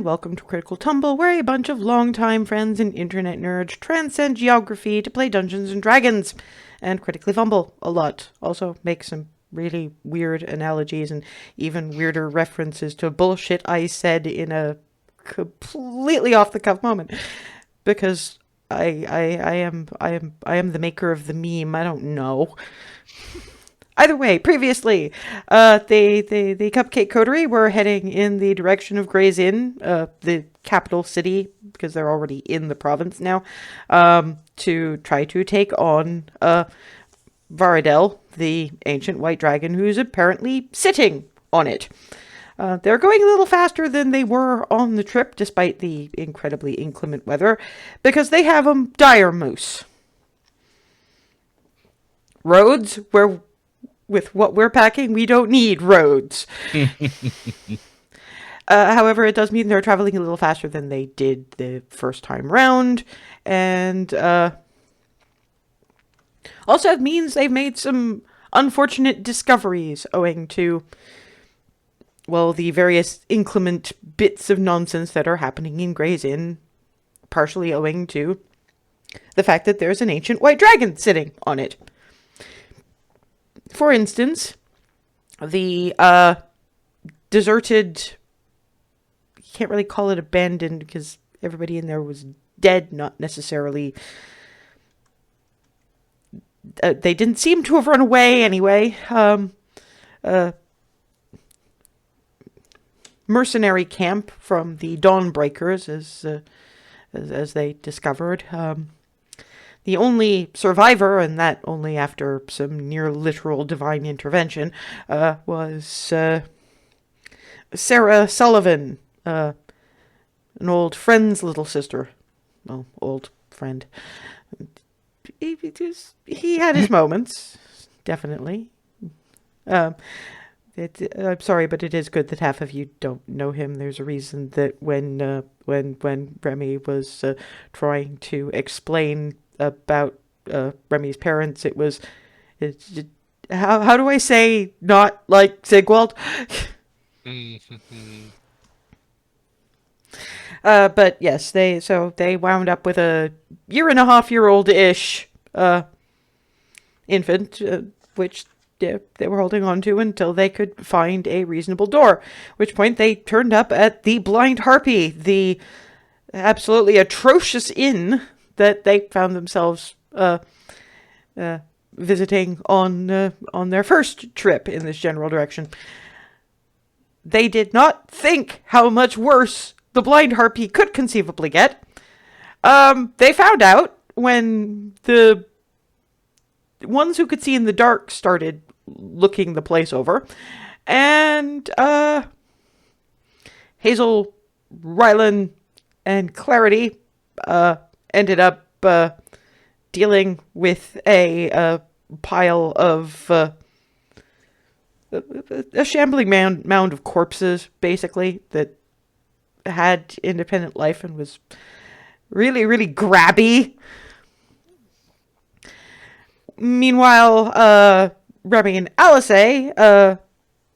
and welcome to Critical Tumble, where a bunch of longtime friends and internet nerds transcend geography to play Dungeons and Dragons, and critically fumble a lot. Also make some really weird analogies and even weirder references to bullshit I said in a completely off-the-cuff moment, because I am the maker of the meme. I don't know. Either way, previously, the Cupcake Coterie were heading in the direction of Gray's Inn, the capital city, because they're already in the province now, to try to take on Varadel, the ancient white dragon, who's apparently sitting on it. They're going a little faster than they were on the trip, despite the incredibly inclement weather, because they have a dire moose. Roads, where with what we're packing, we don't need roads. However, it does mean they're traveling a little faster than they did the first time round. And also it means they've made some unfortunate discoveries owing to, well, the various inclement bits of nonsense that are happening in Gray's Inn, partially owing to the fact that there's an ancient white dragon sitting on it. For instance, the deserted, you can't really call it abandoned because everybody in there was dead, not necessarily, they didn't seem to have run away anyway. Mercenary camp from the Dawnbreakers, as they discovered. The only survivor, and that only after some near-literal divine intervention, was Sarah Sullivan, an old friend's little sister. Well, old friend. He had his moments, definitely. I'm sorry, but it is good that half of you don't know him. There's a reason that when Remy was trying to explain about Remy's parents, how do I say not like Sigwald? But yes, they wound up with a 1.5-year-old-ish infant, which they were holding on to until they could find a reasonable door, at which point they turned up at the Blind Harpy, the absolutely atrocious inn that they found themselves visiting on their first trip in this general direction. They did not think how much worse the Blind Harpy could conceivably get. They found out when the ones who could see in the dark started looking the place over, and Hazel, Rylan, and Clarity ended up dealing with a pile of a shambling mound of corpses, basically, that had independent life and was really, really grabby. Meanwhile, Remy and Alice,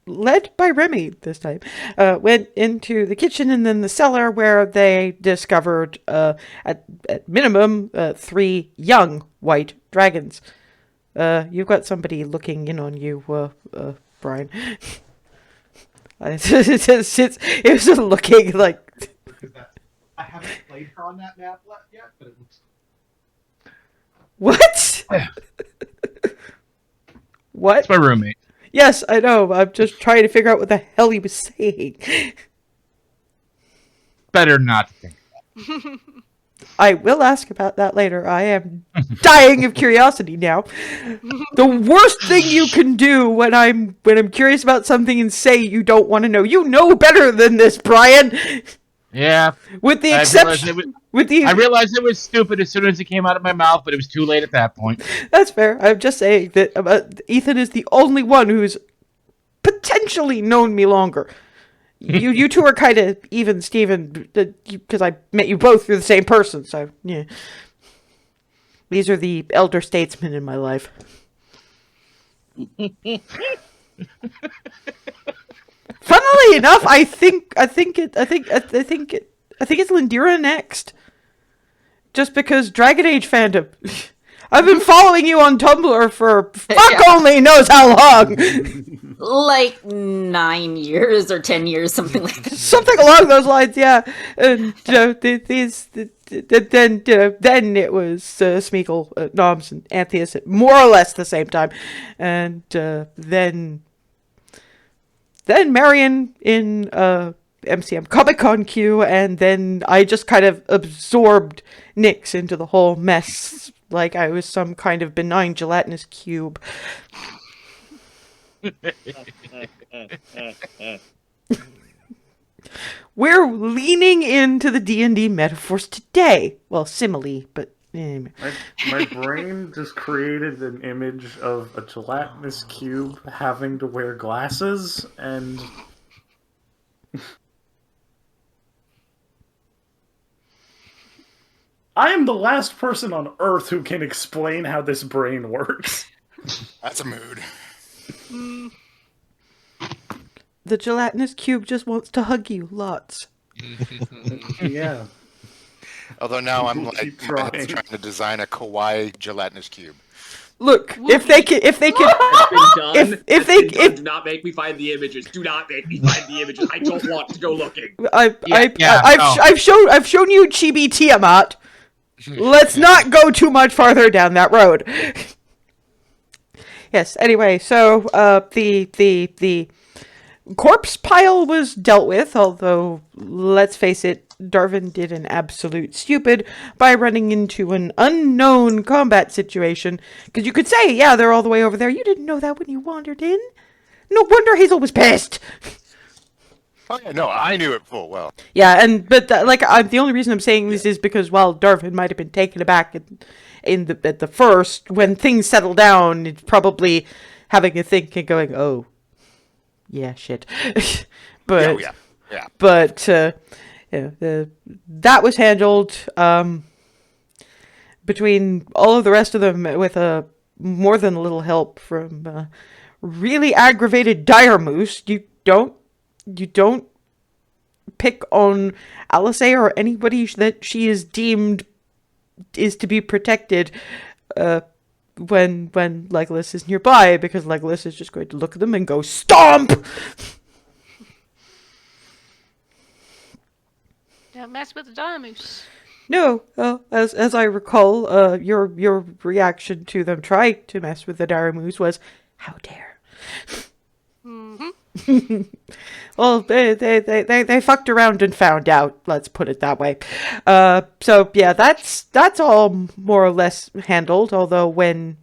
led by Remy this time, went into the kitchen and then the cellar, where they discovered, at minimum, 3 young white dragons. You've got somebody looking in on you, Brian. It was looking like... I haven't played her on that map yet, but it looks... What? What? It's my roommate. Yes, I know. I'm just trying to figure out what the hell he was saying. Better not think. I will ask about that later. I am dying of curiosity now. The worst thing you can do when I'm curious about something and say you don't want to know. You know better than this, Brian. Yeah. With the exception... I realized it was stupid as soon as it came out of my mouth, but it was too late at that point. That's fair. I'm just saying that Ethan is the only one who's potentially known me longer. You two are kind of even, Steven, because I met you both through the same person, so, yeah. These are the elder statesmen in my life. Funnily enough, I think it's Lindira next. Just because Dragon Age fandom. I've been following you on Tumblr for fuck only knows how long. Like 9 years or 10 years, something like that. Something along those lines, yeah. And then it was Smeagol, Noms, and Antheus at more or less the same time, and then Marion in MCM Comic Con queue, and then I just kind of absorbed Nyx into the whole mess, like I was some kind of benign gelatinous cube. We're leaning into the D&D metaphors today. Well, simile, but anyway. My brain just created an image of a gelatinous cube having to wear glasses, and I am the last person on Earth who can explain how this brain works. That's a mood. The gelatinous cube just wants to hug you lots. Yeah. Although now I'm like Keep trying. trying to design a kawaii gelatinous cube. Look, if they could, It's been done. if It's they, been done. if Do not make me find the images. Do not make me find the images. I don't want to go looking. I've no. shown you Chibi Tiamat. Let's not go too much farther down that road. Yes. Anyway, so the corpse pile was dealt with, although let's face it, Darvin did an absolute stupid by running into an unknown combat situation. Because you could say, yeah, they're all the way over there. You didn't know that when you wandered in. No wonder Hazel was pissed. Oh yeah, no, I knew it full well. Yeah, but the only reason I'm saying this is because while Darvin might have been taken aback at the first, when things settle down, it's probably having a think and going, oh, yeah, shit. But Yeah. But that was handled between all of the rest of them with more than a little help from really aggravated dire moose. You don't pick on Alice or anybody that she is deemed is to be protected when Legolas is nearby, because Legolas is just going to look at them and go stomp. Don't mess with the Diamoose. No, as I recall, your reaction to them trying to mess with the Daramoose was, "How dare!" Mm-hmm. Well, they fucked around and found out. Let's put it that way. So yeah, that's all more or less handled. Although when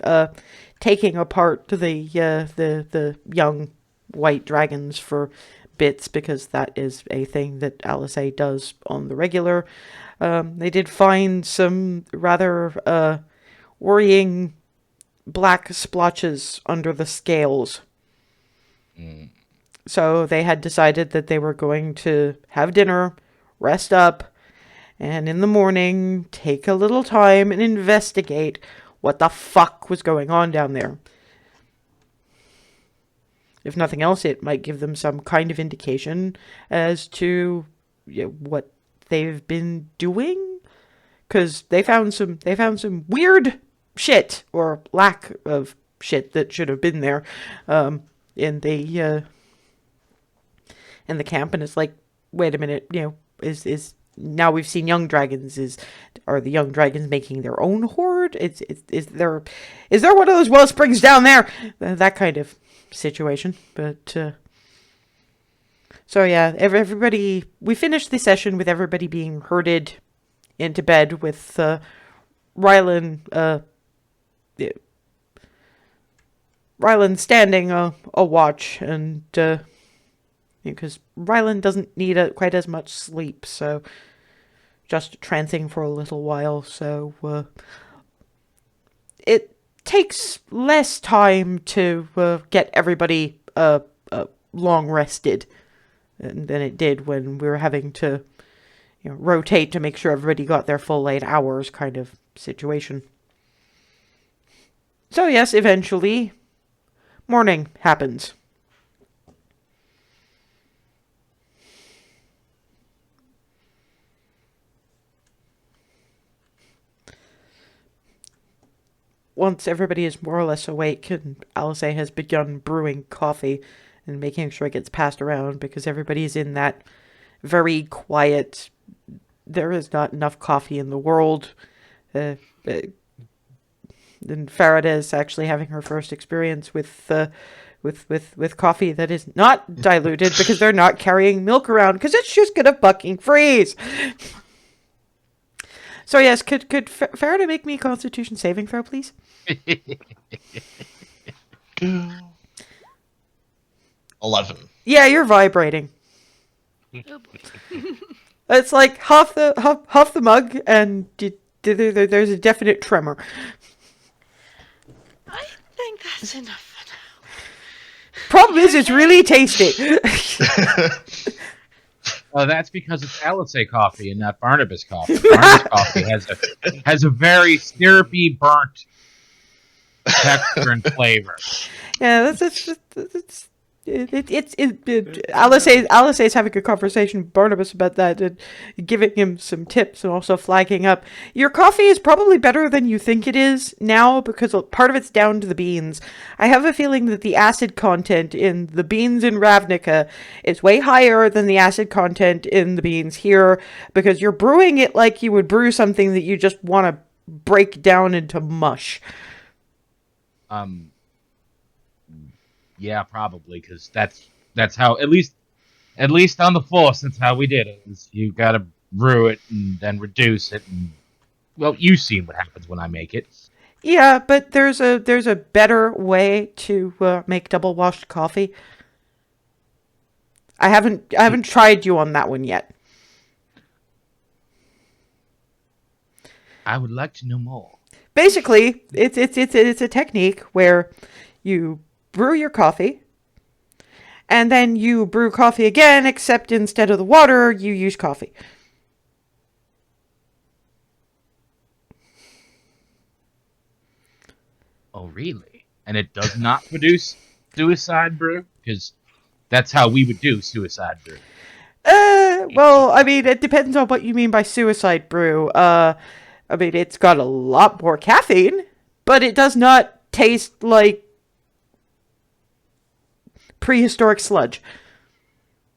taking apart the young white dragons for bits, because that is a thing that Alice does on the regular, they did find some rather worrying black splotches under the scales. So they had decided that they were going to have dinner, rest up, and in the morning take a little time and investigate what the fuck was going on down there. If nothing else, it might give them some kind of indication as to what they've been doing, because they found some weird shit, or lack of shit, that should have been there in the camp. And it's like, wait a minute, is now we've seen young dragons, are the young dragons making their own horde? Is there one of those well springs down there? That kind of situation. But so yeah, everybody, we finished the session with everybody being herded into bed, with Rylan standing a watch, and because Rylan doesn't need quite as much sleep, so just trancing for a little while, so it takes less time to get everybody long rested than it did when we were having to rotate to make sure everybody got their full 8 hours kind of situation. So yes, eventually morning happens. once everybody is more or less awake, and Alice has begun brewing coffee and making sure it gets passed around because everybody's in that very quiet, there is not enough coffee in the world. Then Farada is actually having her first experience with coffee that is not diluted because they're not carrying milk around because it's just gonna fucking freeze. So yes, could Farada make me a Constitution saving throw, please? 11. Yeah, you're vibrating. Oh boy. It's like half the mug, and there's a definite tremor. I think that's enough for now. Problem is, it's really tasty. Well, that's because it's Alizé coffee and not Barnabas coffee. Barnabas coffee has a very syrupy, burnt texture and flavor. Yeah, Alice is having a conversation with Barnabas about that and giving him some tips and also flagging up. Your coffee is probably better than you think it is now because part of it's down to the beans. I have a feeling that the acid content in the beans in Ravnica is way higher than the acid content in the beans here because you're brewing it like you would brew something that you just want to break down into mush. Yeah, probably, because that's how, at least on the Force, that's how we did it. You gotta brew it and then reduce it, and well, you've seen what happens when I make it. Yeah, but there's a better way to make double washed coffee. I haven't tried you on that one yet. I would like to know more. Basically, it's a technique where you brew your coffee, and then you brew coffee again, except instead of the water, you use coffee. Oh, really? And it does not produce suicide brew? Because that's how we would do suicide brew. Well, I mean, it depends on what you mean by suicide brew. I mean, it's got a lot more caffeine, but it does not taste like prehistoric sludge.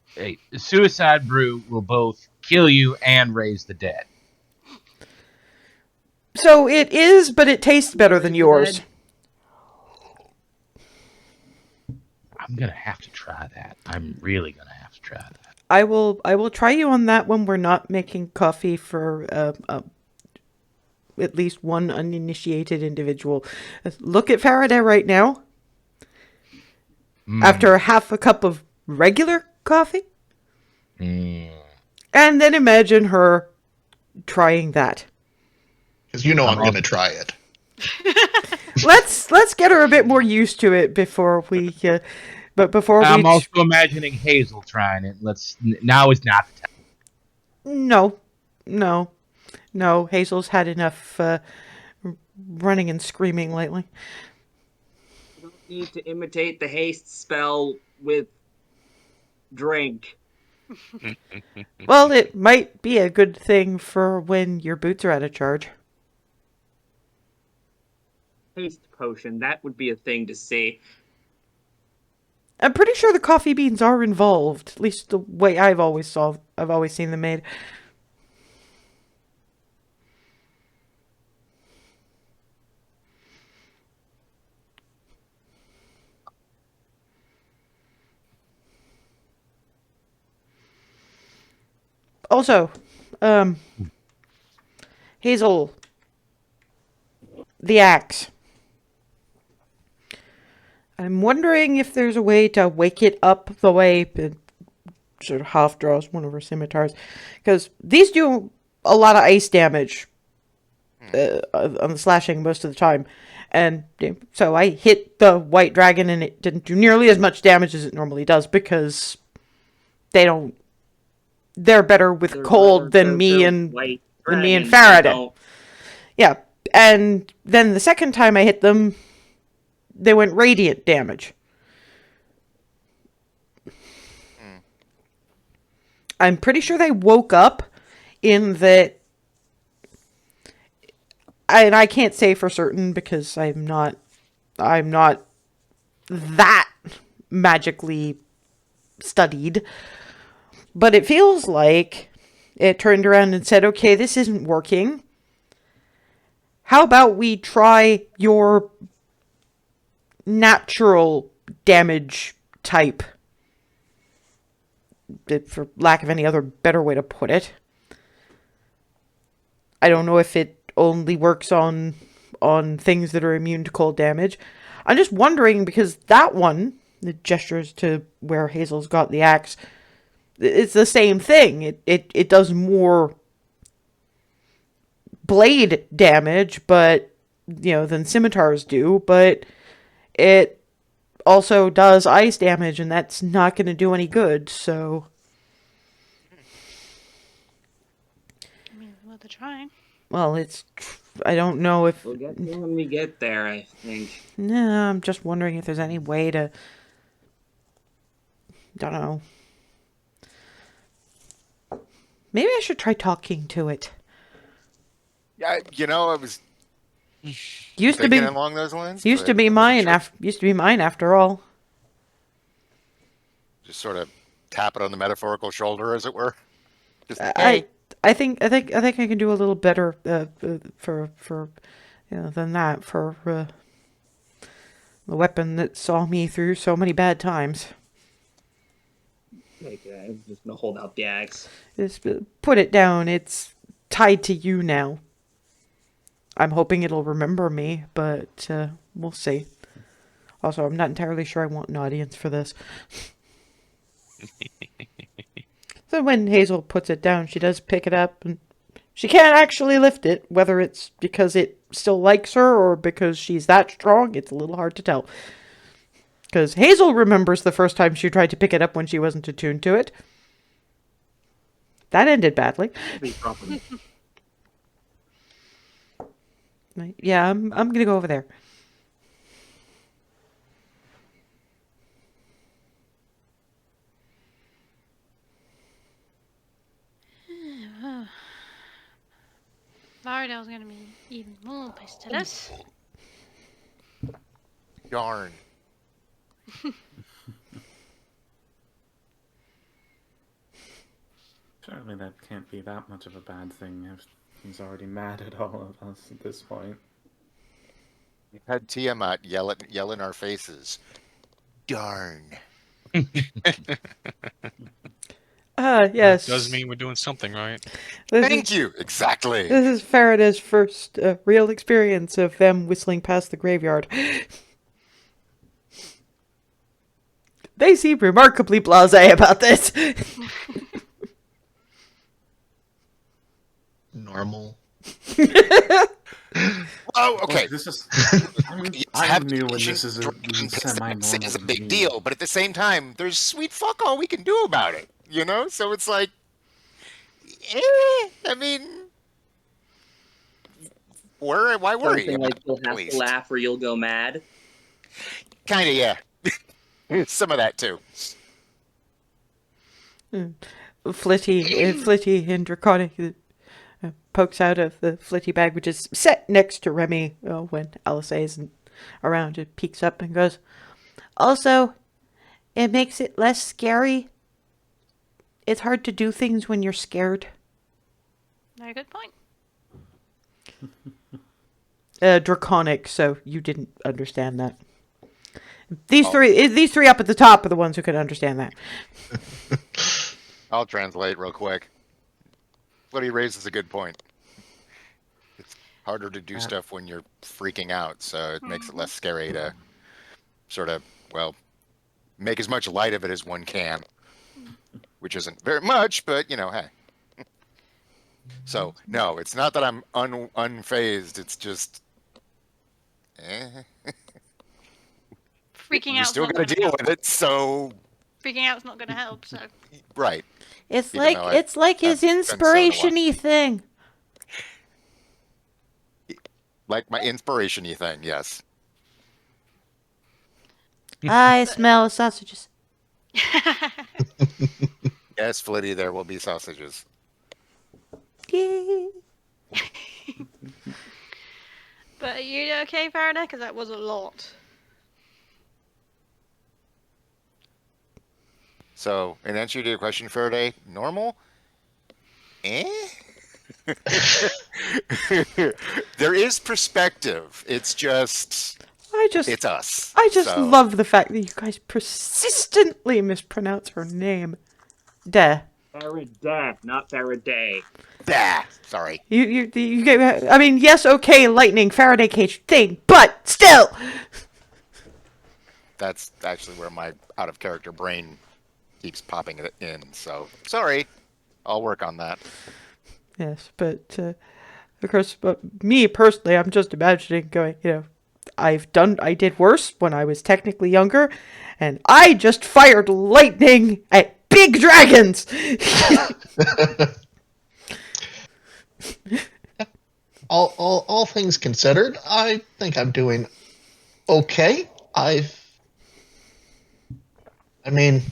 Hey, suicide brew will both kill you and raise the dead. So it is, but it tastes better than yours. I'm gonna have to try that. I'm really gonna have to try that. I will try you on that when we're not making coffee for at least one uninitiated individual. Look at Faraday right now. After half a cup of regular coffee. And then imagine her trying that. Because you know I'm going to try it. Let's get her a bit more used to it before we. I'm also imagining Hazel trying it. Now is not the time. No. Hazel's had enough running and screaming lately. You don't need to imitate the haste spell with drink. Well, it might be a good thing for when your boots are out of charge. Haste potion, that would be a thing to see. I'm pretty sure the coffee beans are involved, at least the way I've always seen them made. Also, Hazel, the axe. I'm wondering if there's a way to wake it up the way it sort of half draws one of her scimitars. Because these do a lot of ice damage on the slashing most of the time. And so I hit the white dragon and it didn't do nearly as much damage as it normally does because they're better with cold than me and Faraday. Yeah. And then the second time I hit them, they went radiant damage. I'm pretty sure they woke up in that and I can't say for certain because I'm not that magically studied, but it feels like it turned around and said, okay, this isn't working. How about we try your natural damage type, for lack of any other better way to put it. I don't know if it only works on things that are immune to cold damage. I'm just wondering because that one, the gestures to where Hazel's got the axe, it's the same thing. It does more blade damage, but than scimitars do, but it also does ice damage, and that's not going to do any good. So, I mean, worth a try. well, I don't know if. We'll get there when we get there, I think. No, I'm just wondering if there's any way to. Don't know. Maybe I should try talking to it. Yeah, I was Used to thinking be along those lines. used to but be I wasn't mine. sure. Used to be mine after all. Just sort of tap it on the metaphorical shoulder, as it were. Just, hey. I think I can do a little better for than that for the weapon that saw me through so many bad times. Okay, I'm just gonna hold out the axe. Just put it down. It's tied to you now. I'm hoping it'll remember me, but we'll see. Also, I'm not entirely sure I want an audience for this. So when Hazel puts it down, she does pick it up, and she can't actually lift it. Whether it's because it still likes her or because she's that strong, it's a little hard to tell. Because Hazel remembers the first time she tried to pick it up when she wasn't attuned to it. That ended badly. Yeah, I'm gonna go over there. Laredale's gonna be even more pissed at us. Darn. Surely that can't be that much of a bad thing if he's already mad at all of us at this point. We've had Tiamat yell in our faces. Darn. Yes. Does mean we're doing something right. Thank you. Exactly. This is Faraday's first real experience of them whistling past the graveyard. They seem remarkably blasé about this. Normal. Oh, okay. Well, this is. Yes, I'm new and this is a semi-normal. It's a big to me. deal, but at the same time, there's sweet fuck all we can do about it. So it's like, I mean, why worry? Something like you'll have Please. to laugh or you'll go mad. Kind of, yeah. Some of that too. Flitty and Draconic pokes out of the Flitty bag, which is set next to Remy when Alice isn't around. It peeks up and goes, also, it makes it less scary. It's hard to do things when you're scared. Very good point. Draconic, so you didn't understand that. These three up at the top are the ones who could understand that. I'll translate real quick. What he raises a good point. It's harder to do stuff when you're freaking out, so it makes it less scary to sort of, make as much light of it as one can. Which isn't very much, but, hey. So, no, it's not that I'm unfazed, it's just... Freaking You out. still gotta deal with it, so... Freaking out's not gonna help. So. Right. It's Even like though his I've done so in a while. inspiration-y thing. Like my inspiration-y thing, yes. I smell sausages. Yes, Flitty, there will be sausages. Yay. But are you okay, Faraday? Because that was a lot. So, in answer to your question, Faraday, normal? Eh? There is perspective. It's just, it's us. I just So, love the fact that you guys persistently mispronounce her name. Duh. Faraday, not Faraday. bah, sorry. You get, I mean, yes, okay, lightning, Faraday cage thing, but still! That's actually where my out of character brain keeps popping it in. So, sorry. I'll work on that. Yes, but, of course, but me personally, I'm just imagining going, I did worse when I was technically younger, and I just fired lightning at big dragons! All things considered, I think I'm doing okay. I mean,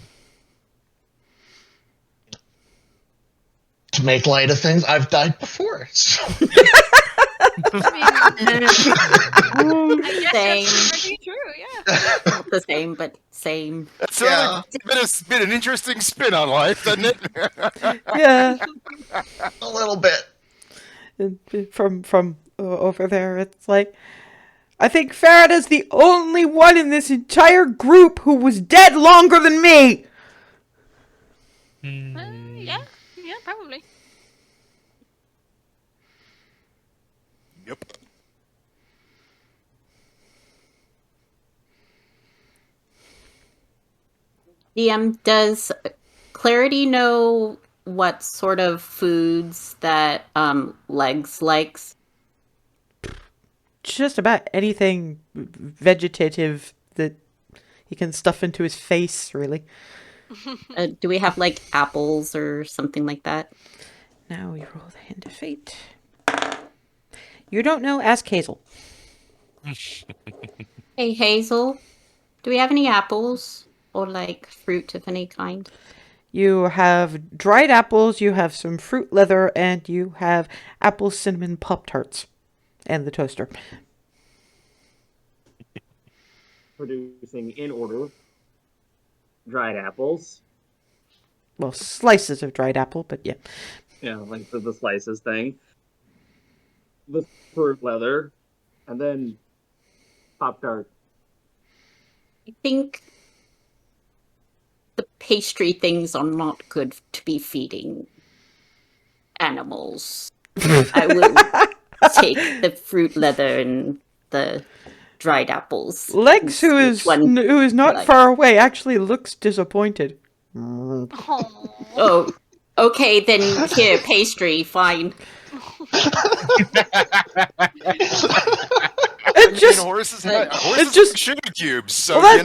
to make light of things, I've died before. So. I guess Same. that's pretty true, yeah. Not the same, but same. That's Yeah. been an interesting spin on life, doesn't it? Yeah. A little bit. And from over there, it's like, I think Faraday's the only one in this entire group who was dead longer than me! Yeah, probably. Yep. DM, does Clarity know what sort of foods that Legs likes? Just about anything vegetative that he can stuff into his face, really. Do we have like apples or something like that? Now we roll the hand of fate. You don't know? Ask Hazel. Hey Hazel, do we have any apples or like fruit of any kind? You have dried apples, you have some fruit leather, and you have apple cinnamon Pop-Tarts. And the toaster. Producing in order dried apples. Well, slices of dried apple, but yeah. Yeah, like the slices thing. The fruit leather. And then Pop-Tart. I think the pastry things are not good to be feeding animals. I will take the fruit leather and the dried apples. Lex, who is not like. far away, actually looks disappointed. Oh, okay, then here, pastry, fine. It just, horses just sugar cubes. So that's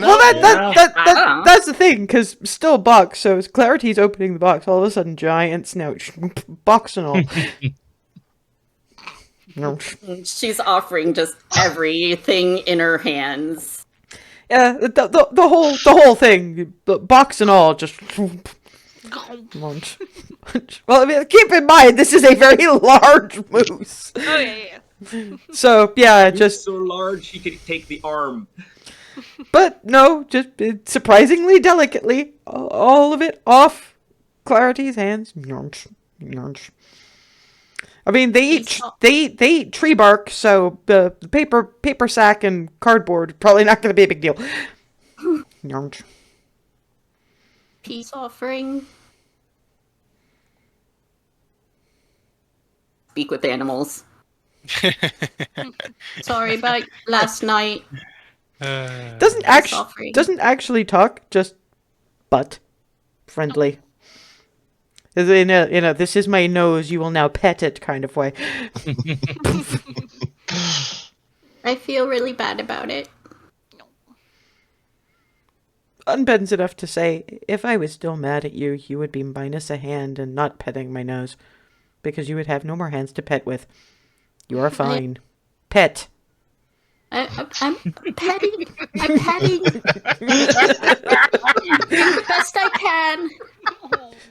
the thing, because still box. So as Clarity's opening the box, all of a sudden giant snout, box and all. She's offering just everything in her hands. Yeah, the whole thing, box and all, just. Munch. Well, I mean, keep in mind this is a very large moose. Oh yeah. So yeah, just so large he could take the arm. But no, just surprisingly delicately, all of it off Clarity's hands. I mean, they eat tree bark, so the paper sack and cardboard probably not going to be a big deal. Peace offering. Speak with animals. Sorry about last night. Doesn't actually talk, just butt friendly. In a this is my nose, you will now pet it kind of way. I feel really bad about it. Unbends enough to say, if I was still mad at you, you would be minus a hand and not petting my nose. Because you would have no more hands to pet with. You are fine. Pet. I'm petting. I'm petting. The best I can.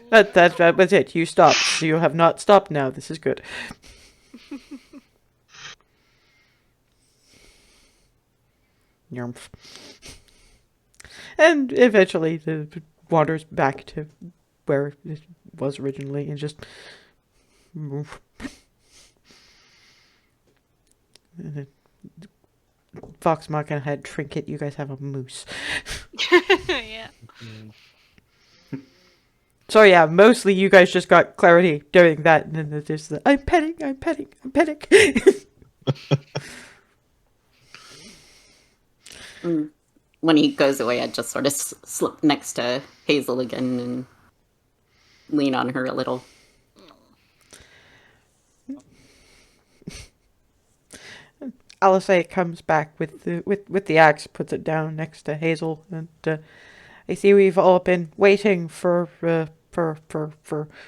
That was it. You stopped. You have not stopped now. This is good. Nyarmph. And eventually it wanders back to where it was originally and just move. And then Fox Machina had Trinket, you guys have a moose. Yeah. So yeah, mostly you guys just got Clarity doing that, and then there's the I'm petting. When he goes away, I just sort of slip next to Hazel again and lean on her a little. Alisei comes back with the axe, puts it down next to Hazel, and I see we've all been waiting for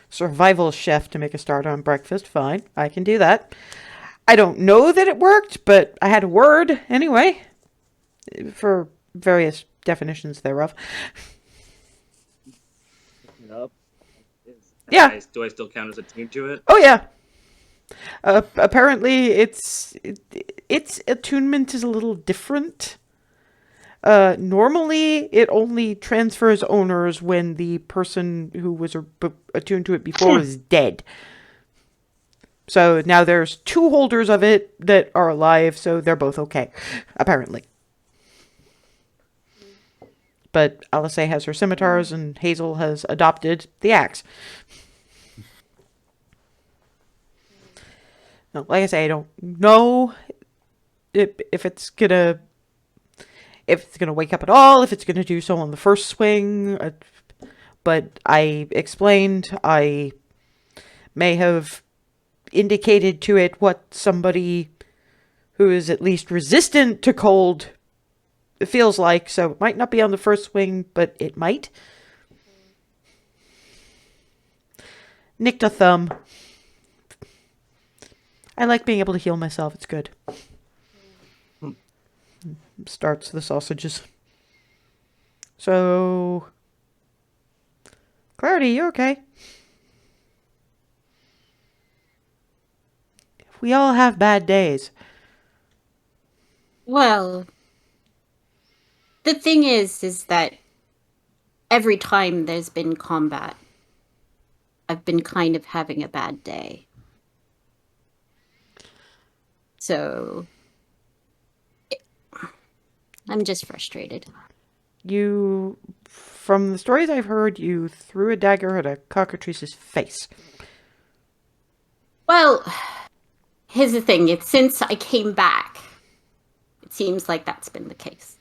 Survival Chef to make a start on breakfast. Fine, I can do that. I don't know that it worked, but I had a word anyway, for various definitions thereof. Up. Yeah. Do I still count as a team to it? Oh yeah. Apparently, its attunement is a little different. Normally, it only transfers owners when the person who was attuned to it before is dead. So now there's 2 holders of it that are alive, so they're both okay, apparently. But Alisei has her scimitars, and Hazel has adopted the axe. No, like I say, I don't know if it's gonna wake up at all, if it's gonna do so on the first swing. But I explained I may have indicated to it what somebody who is at least resistant to cold feels like, so it might not be on the first swing, but it might. Nicked a thumb. I like being able to heal myself. It's good. Starts the sausages. So, Clarity, you okay? We all have bad days. Well, the thing is that every time there's been combat, I've been kind of having a bad day. So, I'm just frustrated. You, from the stories I've heard, you threw a dagger at a cockatrice's face. Well, here's the thing. It's since I came back, it seems like that's been the case.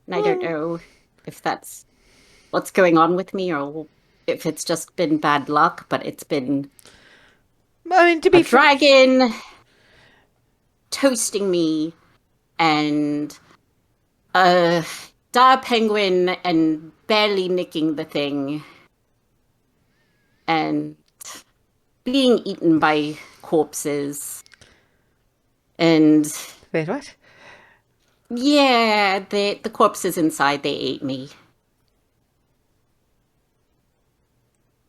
And I don't know if that's what's going on with me or if it's just been bad luck, but it's been I mean, to be dragon toasting me and a dire penguin and barely nicking the thing and being eaten by corpses and Wait, what? yeah, the corpses inside, they ate me.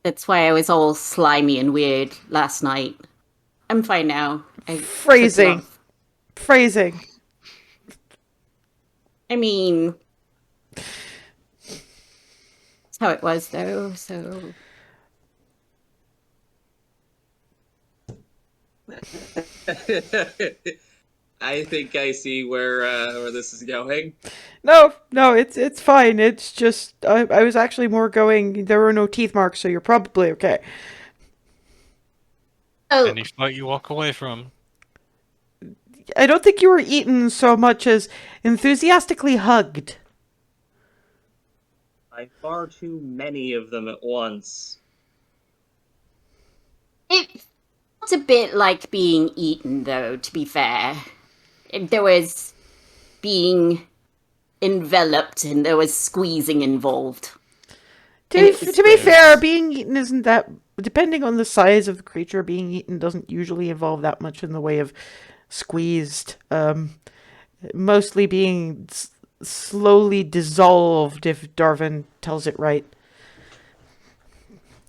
That's why I was all slimy and weird last night. I'm fine now. Phrasing. I mean, that's how it was, though, so... I think I see where this is going. No, it's fine. It's just, I was actually more going, there were no teeth marks, so you're probably okay. Oh, Any fight you walk away from. I don't think you were eaten so much as enthusiastically hugged. By far too many of them at once. it felt a bit like being eaten, though, to be fair. There was being enveloped and there was squeezing involved. To be fair, being eaten isn't that... Depending on the size of the creature, being eaten doesn't usually involve that much in the way of squeezed. Mostly being slowly dissolved, if Darwin tells it right.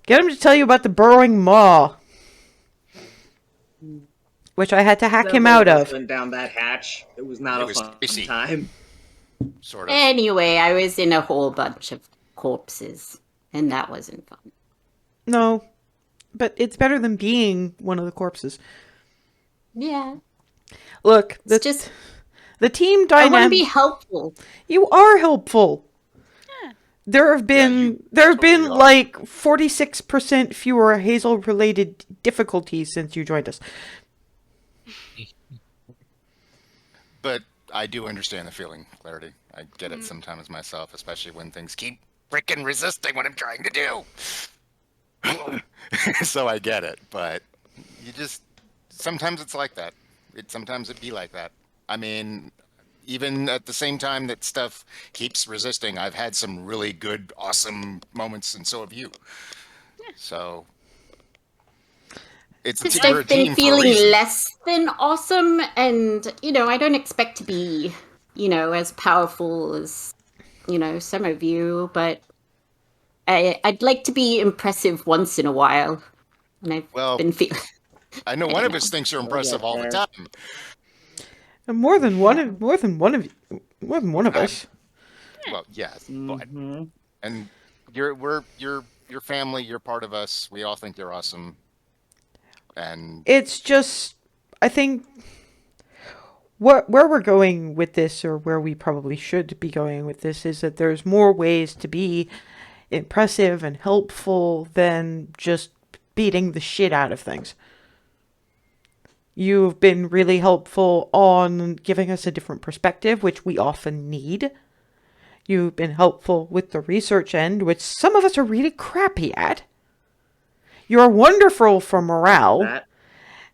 Get him to tell you about the burrowing maw, which I had to hack him out of. Went down that hatch. It was not a fun spicy. time. Sort of. Anyway, I was in a whole bunch of corpses, and that wasn't fun. No, but it's better than being one of the corpses. Yeah. Look, It's just, the team I want to dynamic. be helpful. You are helpful. Yeah. There have been totally are. like 46% fewer Hazel related difficulties since you joined us. But I do understand the feeling, Clarity. I get it sometimes myself, especially when things keep freaking resisting what I'm trying to do. So I get it, but you just sometimes it's like that. Sometimes it be like that. I mean, even at the same time that stuff keeps resisting, I've had some really good, awesome moments, and so have you. So it's Just we're a I've been team for a feeling reason. less than awesome, and I don't expect to be, as powerful as, some of you, but I'd like to be impressive once in a while, and I've Well, been feeling. I know one of us thinks you're impressive all the fair. time. And more than one of us. Well, yes, but Mm-hmm. and your family. You're part of us. We all think you're awesome. And It's just, I think, where we're going with this, or where we probably should be going with this, is that there's more ways to be impressive and helpful than just beating the shit out of things. You've been really helpful on giving us a different perspective, which we often need. You've been helpful with the research end, which some of us are really crappy at. You're wonderful for morale. That.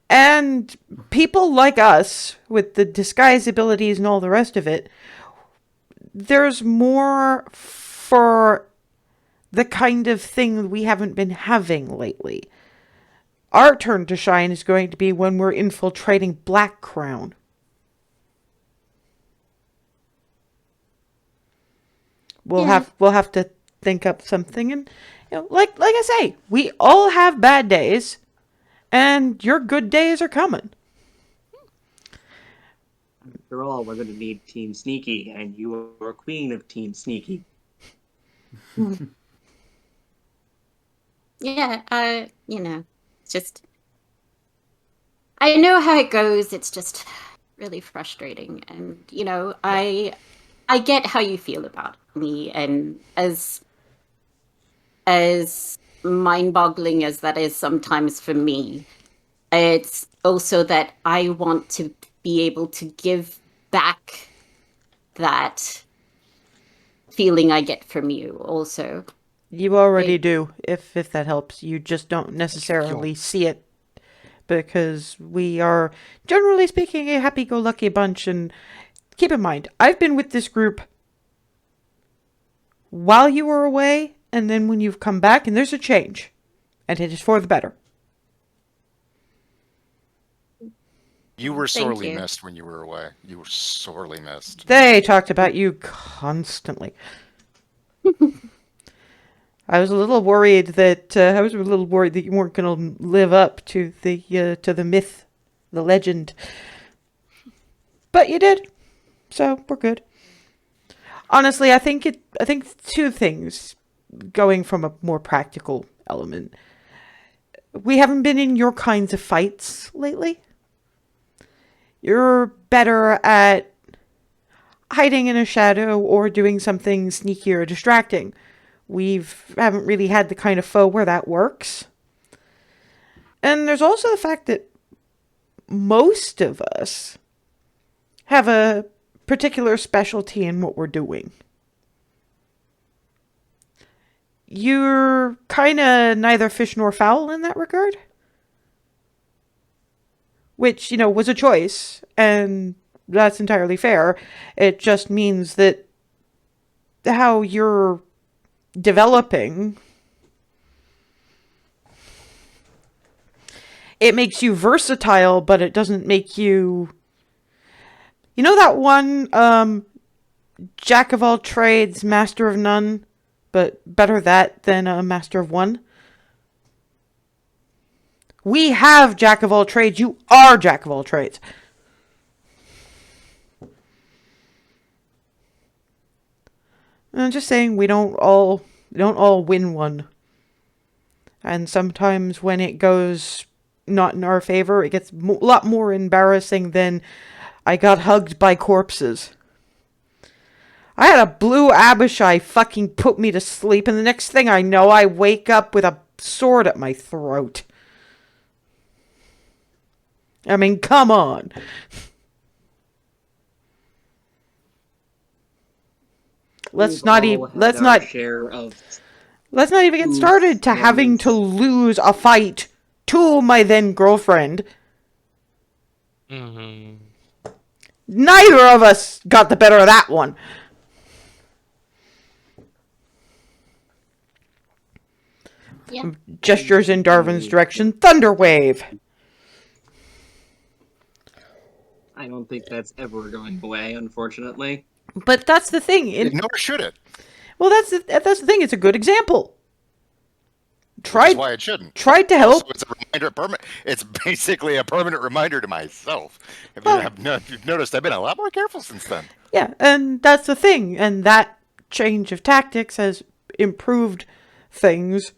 And people like us, with the disguise abilities and all the rest of it, there's more for the kind of thing we haven't been having lately. Our turn to shine is going to be when we're infiltrating Black Crown. We'll have to think up something, and like I say, we all have bad days, and your good days are coming. After all, we're going to need Team Sneaky, and you are queen of Team Sneaky. Yeah, it's just. I know how it goes. It's just really frustrating, and I get how you feel about me, and as mind-boggling as that is sometimes for me, it's also that I want to be able to give back that feeling I get from you also. You already do, if that helps. You just don't necessarily see it, because we are, generally speaking, a happy-go-lucky bunch. And keep in mind, I've been with this group while you were away, and then when you've come back, and there's a change, and it is for the better. you were Thank sorely you. missed when you were away. You were sorely missed. They talked about you constantly. I was a little worried that you weren't going to live up to the myth, the legend. But you did, so we're good. Honestly, I think two things, going from a more practical element. We haven't been in your kinds of fights lately. You're better at hiding in a shadow or doing something sneaky or distracting. Haven't really had the kind of foe where that works. And there's also the fact that most of us have a particular specialty in what we're doing. You're kind of neither fish nor fowl in that regard. Which, was a choice, and that's entirely fair. It just means that how you're developing, it makes you versatile, but it doesn't make you... that one, jack of all trades, master of none, but better that than a master of one? We have jack of all trades. You are jack of all trades. I'm just saying we don't all win one. And sometimes when it goes not in our favor, it gets a lot more embarrassing than I got hugged by corpses. I had a blue Abishai fucking put me to sleep, and the next thing I know, I wake up with a sword at my throat. I mean, come on. Let's not even share of get started to having to lose a fight to my then girlfriend. Mm-hmm. Neither of us got the better of that one. Yeah. Gestures in Darwin's direction. Thunderwave. I don't think that's ever going away, unfortunately. But that's the thing. Nor should it. Well, that's the thing. It's a good example. That's why it shouldn't. Tried to help. Also, it's a reminder. It's basically a permanent reminder to myself. If you've noticed, I've been a lot more careful since then. Yeah, and that's the thing. And that change of tactics has improved things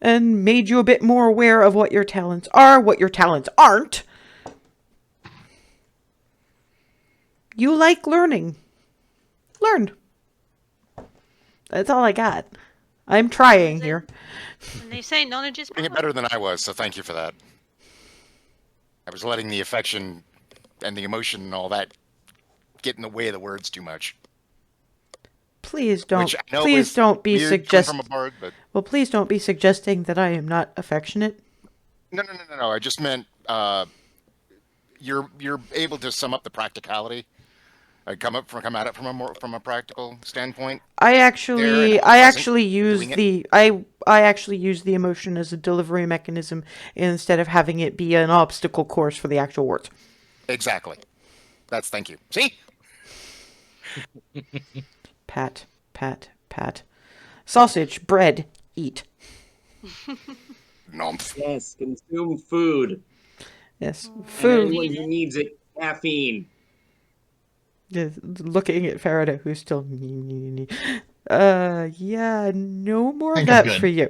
and made you a bit more aware of what your talents are, what your talents aren't. You like learning. Learn. That's all I got. I'm trying here. And they say knowledge is Doing power. it better than I was, so thank you for that. I was letting the affection and the emotion and all that get in the way of the words too much. Please don't. Which I know Please is don't be weird suggesting. from a bard, but Well, please don't be suggesting that I am not affectionate. no. I just meant you're able to sum up the practicality. Come at it from a practical standpoint. I actually use doing it. I actually use the emotion as a delivery mechanism instead of having it be an obstacle course for the actual words. Exactly. Thank you. See? Pat, pat, pat. Sausage, bread, eat. Nomph. Yes, consume food. Yes, And food. anyone who needs it, caffeine. Looking at Farida, who's still. Yeah, no more of that for you.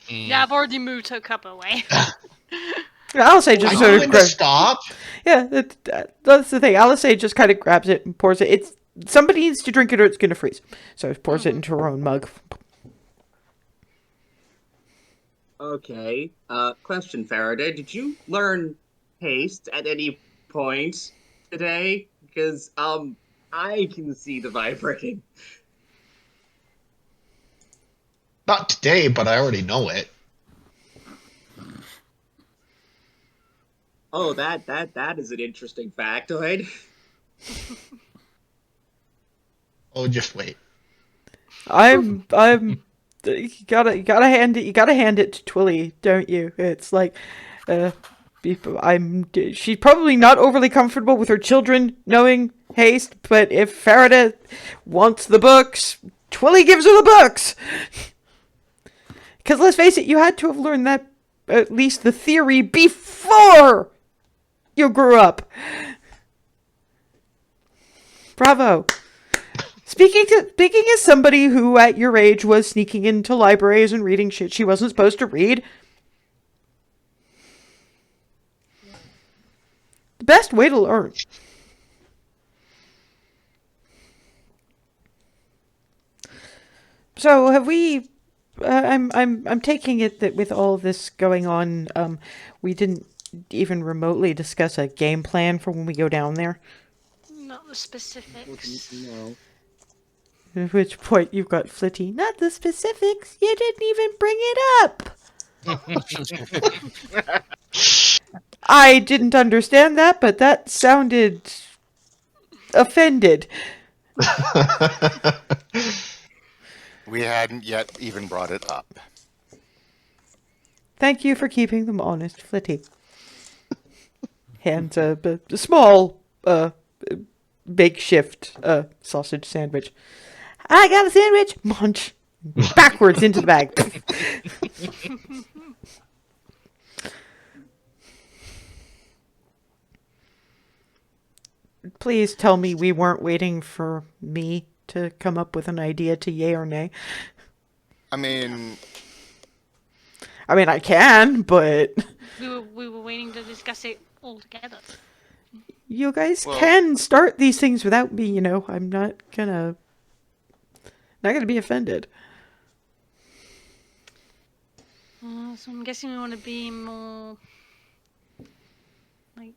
Yeah, I've already moved her cup away. Alice just I sort know of when to grabs. stop. Yeah, that's the thing. Alice just kind of grabs it and pours it. Somebody needs to drink it or it's gonna freeze. So it pours it into her own mug. Okay. Question, Faraday. Did you learn haste at any point today? Because, I can see the vibrating. Not today, but I already know it. Oh, that is an interesting factoid. Oh, just wait. I'm you gotta hand it to Twilly, don't you? It's like she's probably not overly comfortable with her children knowing haste, but if Farida wants the books, Twilly gives her the books. Because let's face it, you had to have learned that, at least the theory, before you grew up. Bravo. Speaking as somebody who at your age was sneaking into libraries and reading shit she wasn't supposed to read, the best way to learn. So have we? I'm taking it that with all this going on, we didn't even remotely discuss a game plan for when we go down there. Not the specifics. No. At which point you've got Flitty. Not the specifics. You didn't even bring it up. I didn't understand that, but that sounded offended. We hadn't yet even brought it up. Thank you for keeping them honest, Flitty. Hands a small, makeshift sausage sandwich. I got a sandwich. Munch. Backwards into the bag. Please tell me we weren't waiting for me to come up with an idea to yay or nay. I mean, I can, but We were waiting to discuss it all together. you guys Well- can start these things without me, I'm not gonna be offended. So I'm guessing we want to be more like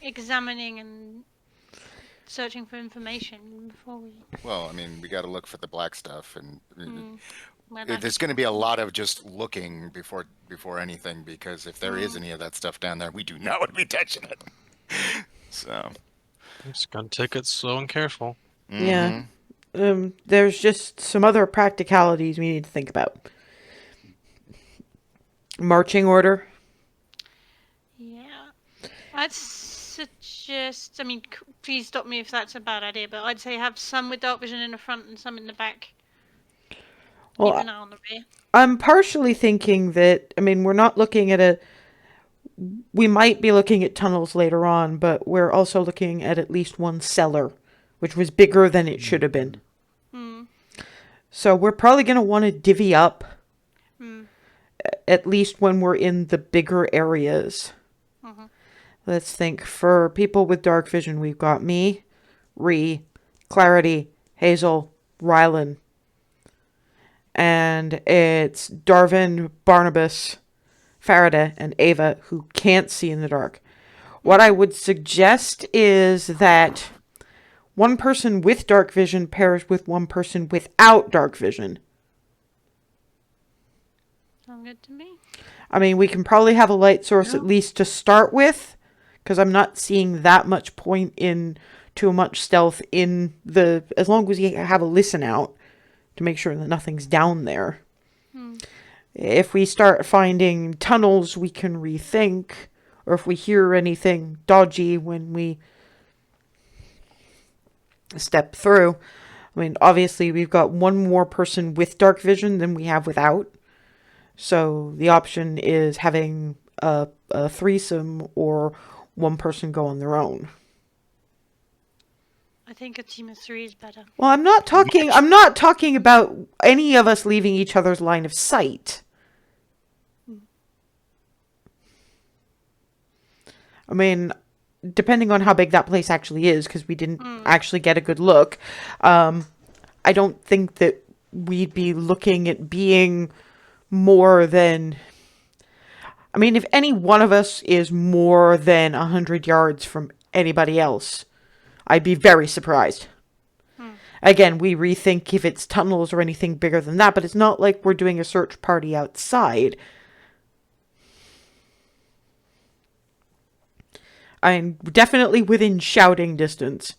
examining and searching for information before we. well, I mean, we got to look for the black stuff, and Well, there's going to be a lot of just looking before anything, because if there is any of that stuff down there, we do not want to be touching it. So. Just gotta take it slow and careful. Yeah. There's just some other practicalities we need to think about. Marching order. Yeah. I'd suggest. I mean, please stop me if that's a bad idea, but I'd say have some with dark vision in the front and some in the back. Well, Keep an eye on the rear. I'm partially thinking that, we're not looking at we might be looking at tunnels later on, but we're also looking at least one cellar, which was bigger than it should have been. So we're probably going to want to divvy up, at least when we're in the bigger areas. Let's think. For people with dark vision, we've got me, Ree, Clarity, Hazel, Rylan. And it's Darvin, Barnabas, Faraday, and Ava who can't see in the dark. What I would suggest is that one person with dark vision pairs with one person without dark vision. Sound good to me? We can probably have a light source at least to start with, because I'm not seeing that much point in too much stealth as long as you have a listen out to make sure that nothing's down there. If we start finding tunnels, we can rethink, or if we hear anything dodgy when we step through. Obviously we've got one more person with dark vision than we have without. So the option is having a threesome or one person go on their own. I think a team of 3 is better. Well, I'm not talking about any of us leaving each other's line of sight. Depending on how big that place actually is, because we didn't actually get a good look, I don't think that we'd be looking at being more than... if any one of us is more than 100 yards from anybody else, I'd be very surprised. Again, we rethink if it's tunnels or anything bigger than that, but it's not like we're doing a search party outside. I'm definitely within shouting distance.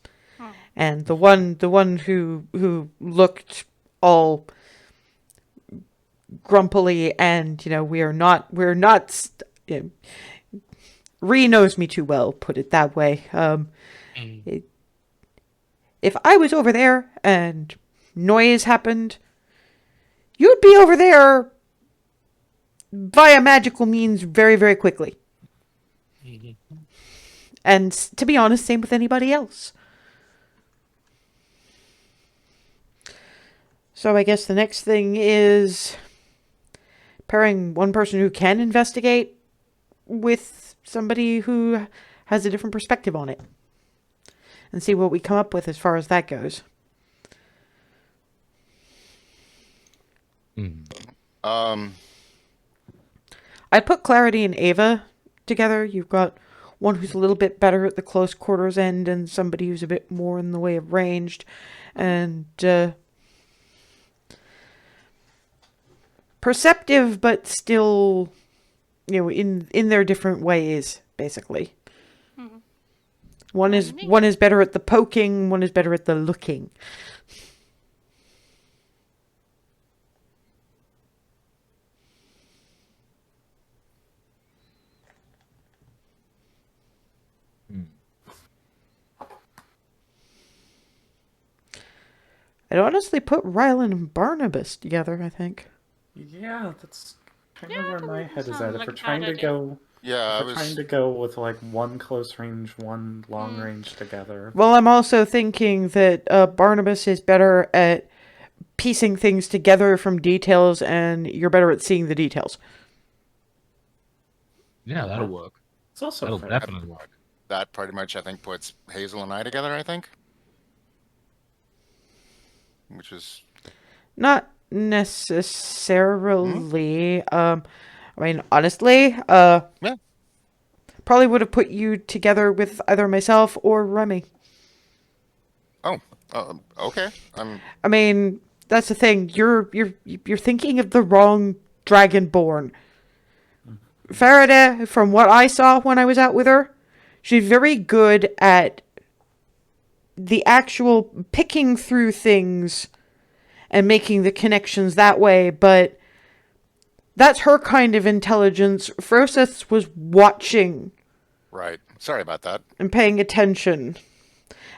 And the one who looked all grumpily and, we're not Ree knows me too well, put it that way. If I was over there and noise happened, you'd be over there via magical means very, very quickly. And to be honest, same with anybody else. So I guess the next thing is pairing one person who can investigate with somebody who has a different perspective on it. And see what we come up with as far as that goes. I put Clarity and Ava together. You've got one who's a little bit better at the close quarters end and somebody who's a bit more in the way of ranged. And perceptive, but still, in their different ways, basically. One is better at the poking, one is better at the looking. I'd honestly put Rylan and Barnabas together, I think. Yeah, that's kind of where that my doesn't head is sound at. If like we're a trying bad to idea. go Yeah, We're trying to go with like one close range, one long range together. Well, I'm also thinking that Barnabas is better at piecing things together from details, and you're better at seeing the details. Yeah, that'll work. It's also That'll fair. definitely work. That pretty much, I think, puts Hazel and I together, I think. Which is... Not necessarily. I mean, honestly, Yeah. probably would have put you together with either myself or Remy. Oh, okay. I mean, that's the thing. You're thinking of the wrong Dragonborn. Faraday, from what I saw when I was out with her, she's very good at the actual picking through things and making the connections that way, but that's her kind of intelligence. Froseth was watching Right. Sorry about that. and paying attention.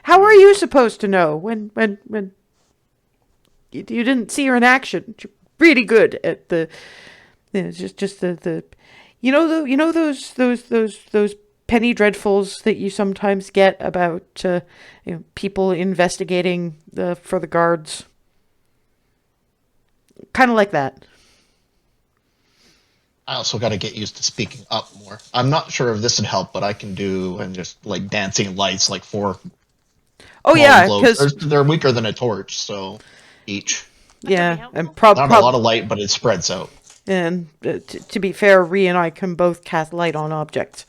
How are you supposed to know when you didn't see her in action? She's really good at the, just the those penny dreadfuls that you sometimes get about people investigating for the guards. Kind of like that. I also got to get used to speaking up more. I'm not sure if this would help, but I can do and just like dancing lights, like 4. Oh yeah, globes. because They're weaker than a torch, so each. yeah, and Not a lot of light, but it spreads out. And to be fair, Ree and I can both cast light on objects.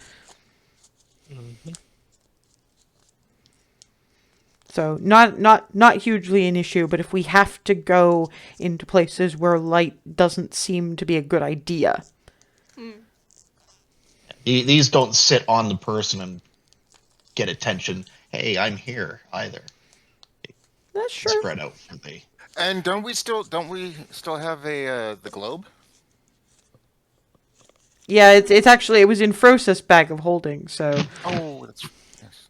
So not hugely an issue, but if we have to go into places where light doesn't seem to be a good idea. These don't sit on the person and get attention. Hey, I'm here either. That's true. Spread out for the. And don't we still have the globe? Yeah, it's actually, it was in Froseth's bag of holding, so. Oh, that's yes.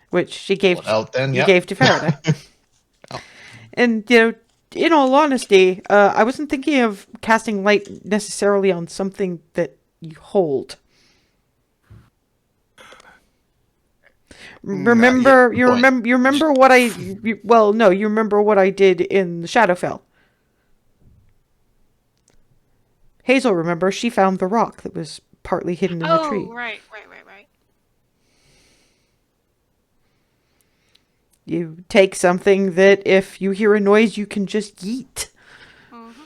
Which she gave gave to Faraday. Oh. And in all honesty, I wasn't thinking of casting light necessarily on something that you hold. Remember, you remember what you remember what I did in the Shadowfell. Hazel, remember, she found the rock that was partly hidden in the tree. Oh, right. You take something that if you hear a noise, you can just yeet. Mm-hmm.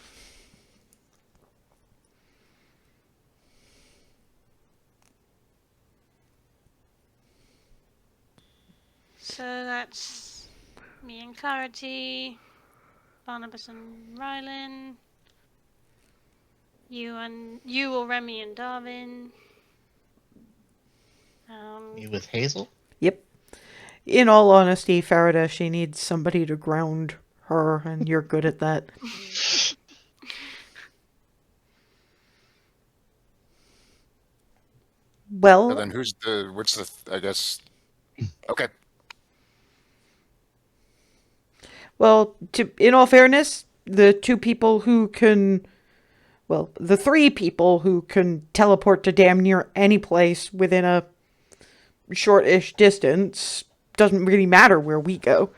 So that's me and Clarity, Barnabas and Rylan, you or Remy and Darwin. Me with Hazel? Yep. In all honesty, Faraday, she needs somebody to ground her, and you're good at that. Well, And then I guess. Okay. well, in all fairness, the 2 people who can, well, the 3 people who can teleport to damn near any place within a short-ish distance, doesn't really matter where we go.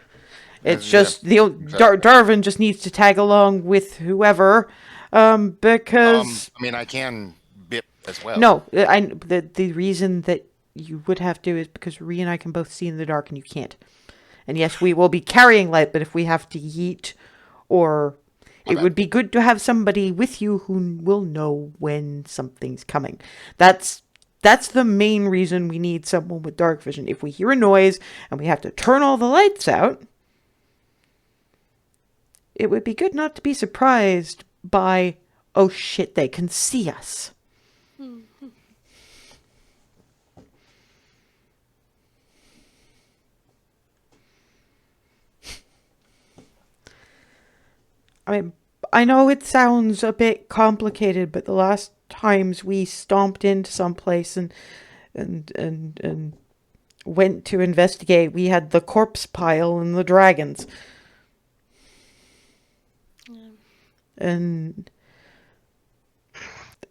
It's just Darwin just needs to tag along with whoever, because I mean, I can bip as well. no, the reason that you would have to is because Ree and I can both see in the dark and you can't. And yes, we will be carrying light, but if we have to yeet, or it would be good to have somebody with you who will know when something's coming. That's the main reason we need someone with dark vision. If we hear a noise and we have to turn all the lights out, it would be good not to be surprised by, oh shit, they can see us. I mean, I know it sounds a bit complicated, but the last times we stomped into some place and went to investigate, we had the corpse pile and the dragons. And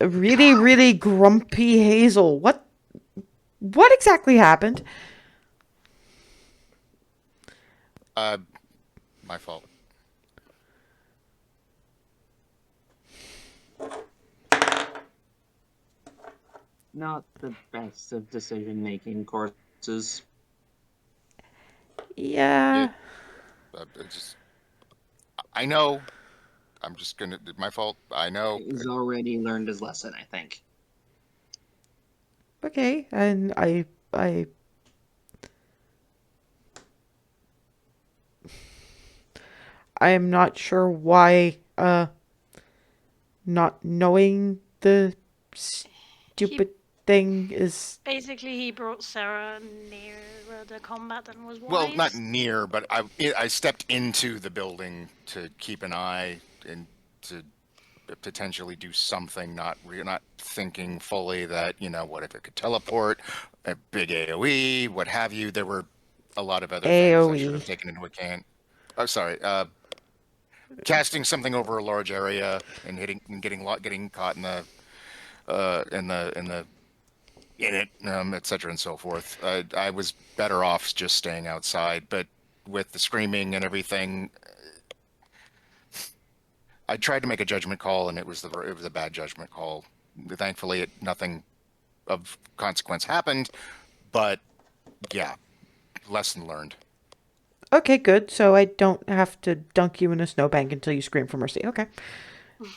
a really, really grumpy Hazel. What exactly happened? My fault. Not the best of decision-making courses. Yeah. I know. I'm just gonna. My fault. I know. He's already learned his lesson, I think. Okay, and I'm not sure why not knowing the stupid thing is. Basically, he brought Sarah near the combat and was wise. Well, not near, but I stepped into the building to keep an eye and to potentially do something. Not thinking fully that what if it could teleport, a big AOE, what have you. There were a lot of other things I should have taken into account. Oh, sorry. Casting something over a large area and getting caught in it, etc. and so forth. I was better off just staying outside, but with the screaming and everything, I tried to make a judgment call, and it was a bad judgment call. Thankfully, nothing of consequence happened, but yeah, lesson learned. Okay, good. So I don't have to dunk you in a snowbank until you scream for mercy. Okay.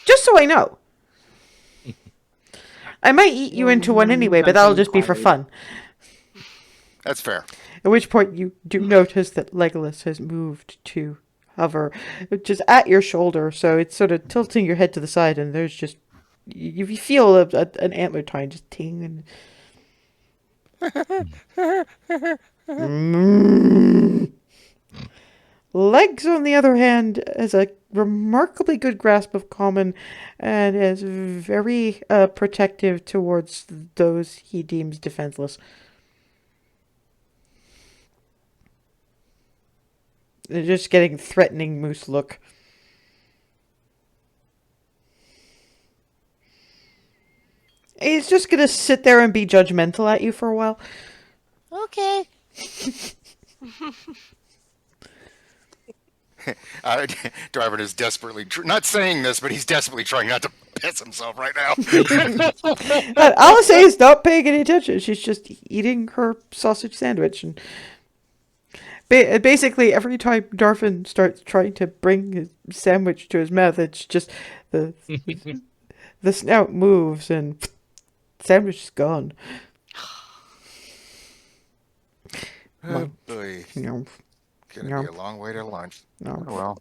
Just so I know. I might eat you into one anyway, but that'll just be for fun. That's fair. At which point you do notice that Legolas has moved to hover just at your shoulder, so it's sort of tilting your head to the side, and there's just you feel an antler tine just ting and Legs, on the other hand, has a remarkably good grasp of common and is very protective towards those he deems defenseless. They're just getting threatening moose look. He's just gonna sit there and be judgmental at you for a while. Okay. Darvin is desperately not saying this, but he's desperately trying not to piss himself right now. Alice is not paying any attention. She's just eating her sausage sandwich, and basically every time Darvin starts trying to bring his sandwich to his mouth, it's just the snout moves and sandwich is gone. Oh boy. Gonna be a long way to lunch. No. Oh, well.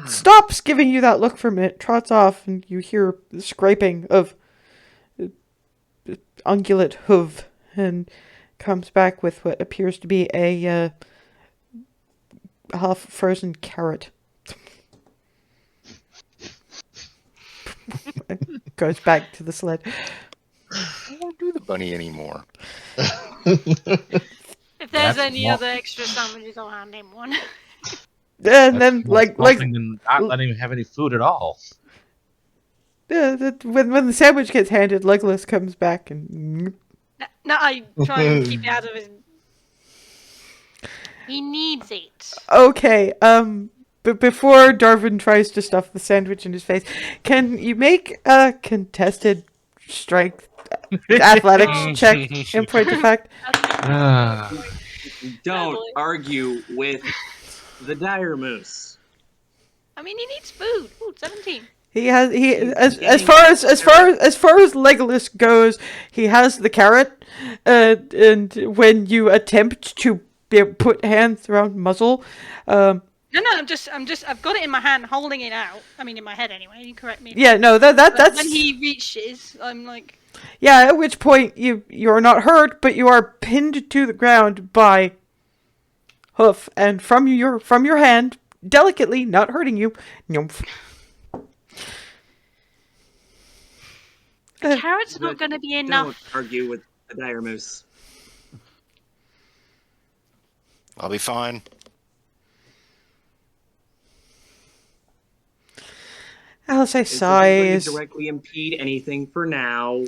Stops giving you that look for a minute, trots off, and you hear the scraping of ungulate hoof, and comes back with what appears to be a half-frozen carrot. And goes back to the sled. I won't do the bunny anymore. If there's any other extra sandwiches, I'll hand him one. And then, like not letting him have any food at all. Yeah, when the sandwich gets handed, Legolas comes back and. No, I try and keep it out of his. He needs it. Okay, but before Darvin tries to stuff the sandwich in his face, can you make a contested strength athletics check in point of fact? Don't argue with the dire moose. I mean, he needs food. Ooh, 17. As far as Legolas goes, he has the carrot, and when you attempt to put hands around muzzle, No, I've got it in my hand, holding it out. I mean, in my head anyway. You correct me. Yeah, no, that's. When he reaches, I'm like. Yeah, at which point you're not hurt, but you are pinned to the ground by hoof, and from your hand, delicately, not hurting you. Nymph. A carrot's not going to be enough. Don't argue with the dire moose. I'll be fine. Alice This isn't going to sighs. directly impede anything for now.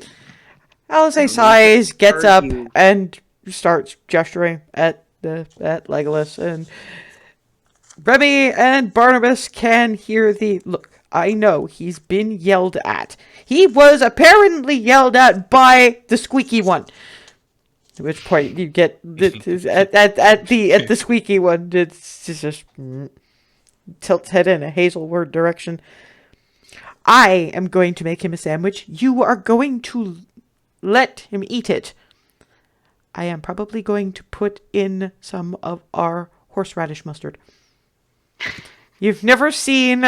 Alice No need sighs, to gets up, argue. and starts gesturing at Legolas. And Remy and Barnabas can hear the look. I know he's been yelled at. He was apparently yelled at by the squeaky one. At which point you get at the squeaky one. It's just tilts head in a Hazelward direction. I am going to make him a sandwich. You are going to let him eat it. I am probably going to put in some of our horseradish mustard. You've never seen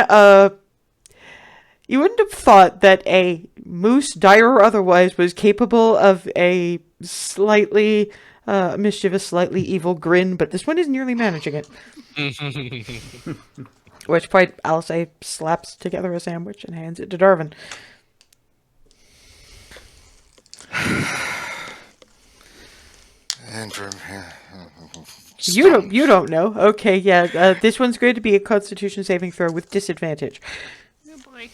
you wouldn't have thought that a moose, dire or otherwise, was capable of a slightly mischievous, slightly evil grin, but this one is nearly managing it. At which point, Alice slaps together a sandwich and hands it to Darwin. And from You don't know. Okay, yeah. This one's going to be a Constitution saving throw with disadvantage. Oh boy.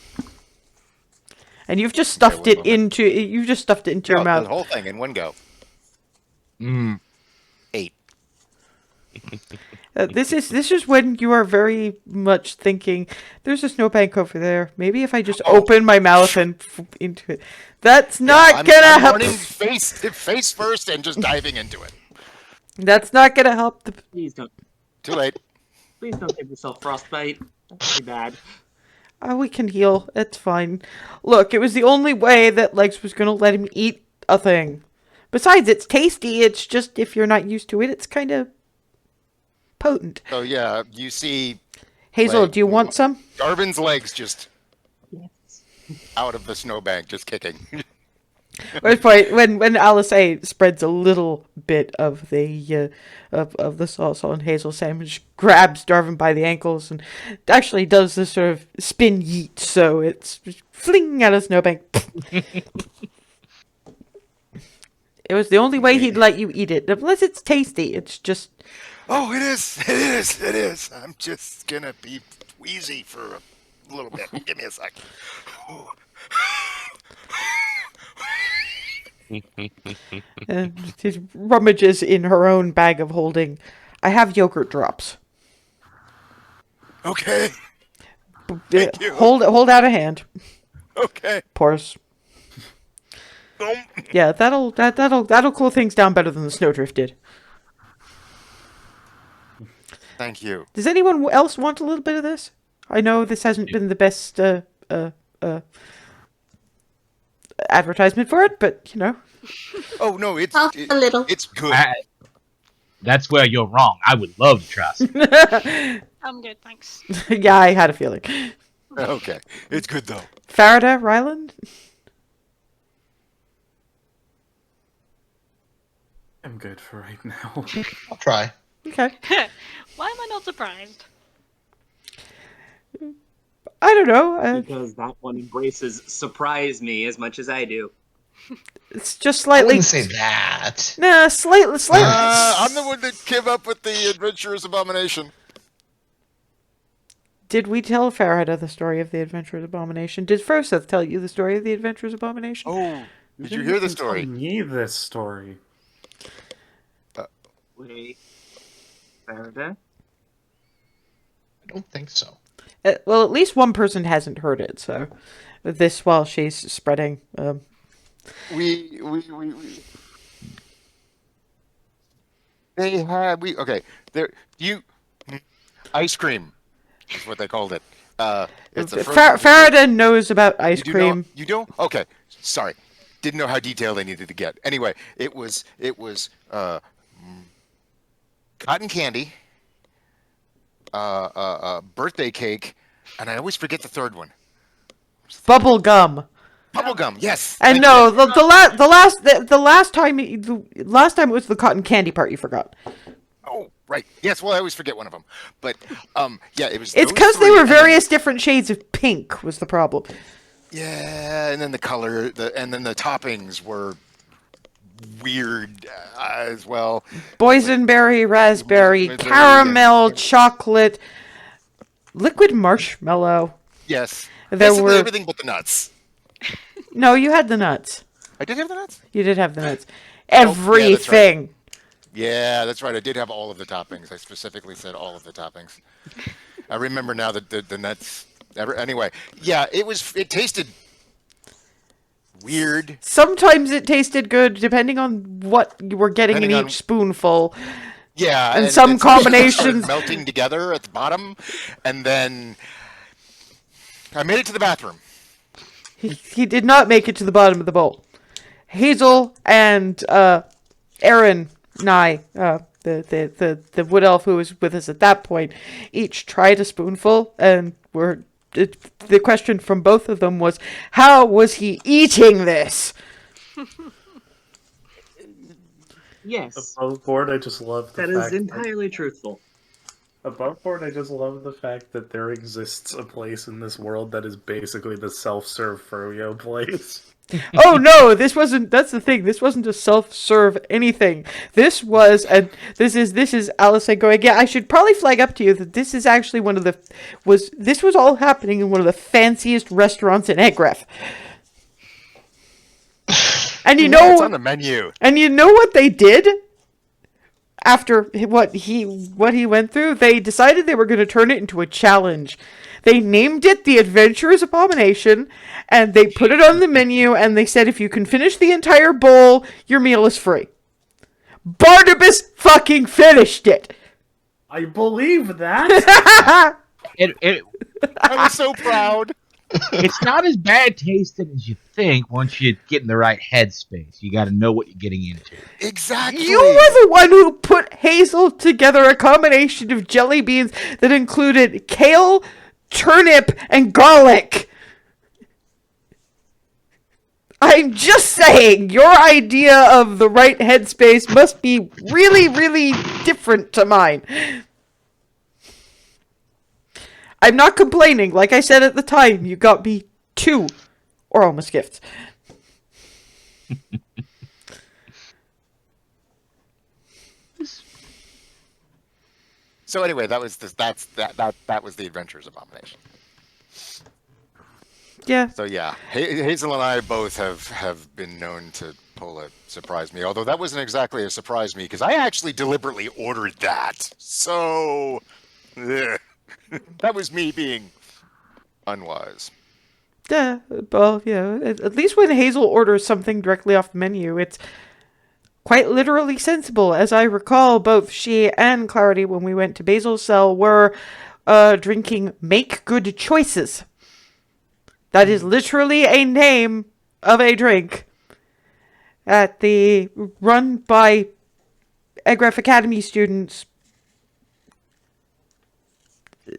And you've just stuffed it into your the mouth. whole thing in one go. 8. This is when you are very much thinking, there's a snowbank over there. Maybe if I just open my mouth and into it. That's not gonna help. Running face first and just diving into it. That's not gonna help. Please don't. Too late. Please don't give yourself frostbite. That's too bad. We can heal. It's fine. Look, it was the only way that Legs was gonna let him eat a thing. Besides, it's tasty. It's just if you're not used to it, it's kind of potent. So yeah, you see Hazel, do you want some? Darwin's legs just out of the snowbank, just kicking. When Alice spreads a little bit of the sauce on Hazel's sandwich, grabs Darwin by the ankles, and actually does this sort of spin yeet, so it's fling out of snowbank. It was the only way he'd let you eat it, unless it's tasty. It's just. Oh, it is. I'm just gonna be wheezy for a little bit. Give me a sec. And she rummages in her own bag of holding. I have yogurt drops. Okay. Thank you. Hold out a hand. Okay. Pours. Yeah, that'll cool things down better than the snowdrift did. Thank you. Does anyone else want a little bit of this? I know this hasn't been the best advertisement for it, but you know. Oh no, it's A little. It's good. That's where you're wrong. I would love to try some. I'm good, thanks. Yeah, I had a feeling. Okay, it's good though. Farida, Ryland? I'm good for right now. I'll try. Okay. Why am I not surprised? I don't know. Because that one embraces surprise me as much as I do. It's just I slightly. wouldn't say that. Nah, slightly. I'm the one that came up with the adventurer's abomination. Did we tell Farida the story of the Adventurer's Abomination? Did Froseth tell you the story of the Adventurer's Abomination? Oh, did you hear the story? Tell me this story. Wait. Faraday? I don't think so. Well, at least one person hasn't heard it, so this while she's spreading. We They had okay. There ice cream is what they called it. It's a Farida knows about ice you cream. Know, you don't? Okay, sorry. Didn't know how detailed they needed to get. Anyway, it was cotton candy, birthday cake, and I always forget the third one. Bubble gum. Bubblegum, yes. And no, the last time it was the cotton candy part you forgot. Oh, right. Yes, well, I always forget one of them. But yeah, it was. It's because they were various different shades of pink was the problem. Yeah, and then the color, and then the toppings were weird as well. Boysenberry, raspberry, caramel, chocolate, liquid marshmallow. Yes. There Basically were everything but the nuts. no. You had the nuts. I did have the nuts? You did have the nuts. Oh, yeah, that's right. Everything. Yeah, that's right. I did have all of the toppings. I specifically said all of the toppings. I remember now that the nuts. Anyway, yeah, it tasted weird. Sometimes it tasted good, depending on what you were getting Depending in on- each spoonful. Yeah, And some something started combinations- melting together at the bottom, and then I made it to the bathroom. He did not make it to the bottom of the bowl. Hazel and Aaron Nye, the wood elf who was with us at that point, each tried a spoonful, and the question from both of them was, how was he eating this? Yes, Above board, I just love the that fact is entirely truthful. Above board, I just love the fact that there exists a place in this world that is basically the self-serve froyo place. Oh no, this wasn't. That's the thing. This wasn't a self-serve anything. This was, and this is Alice going. Yeah, I should probably flag up to you that this is actually this was all happening in one of the fanciest restaurants in Egref. And you know, It's on the menu. and you know what they did? After what he went through, they decided they were going to turn it into a challenge. They named it the Adventurer's Abomination, and they put it on the menu, and they said if you can finish the entire bowl, your meal is free. Barnabas fucking finished it! I believe that! I was so proud. It's not as bad tasting as you think once you get in the right headspace. You got to know what you're getting into. Exactly. You were the one who put Hazel together a combination of jelly beans that included kale, turnip, and garlic. I'm just saying, your idea of the right headspace must be really, really different to mine. I'm not complaining. Like I said at the time, you got me 2 Oralmus gifts. So anyway, that was that was the Adventurer's Abomination. Yeah. So yeah, Hazel and I both have been known to pull a surprise me. Although that wasn't exactly a surprise me because I actually deliberately ordered that. So that was me being unwise. Yeah, well, yeah. At least when Hazel orders something directly off the menu, it's quite literally sensible. As I recall, both she and Clarity, when we went to Basil's cell, were drinking Make Good Choices. That is literally a name of a drink at the run by Egref Academy students.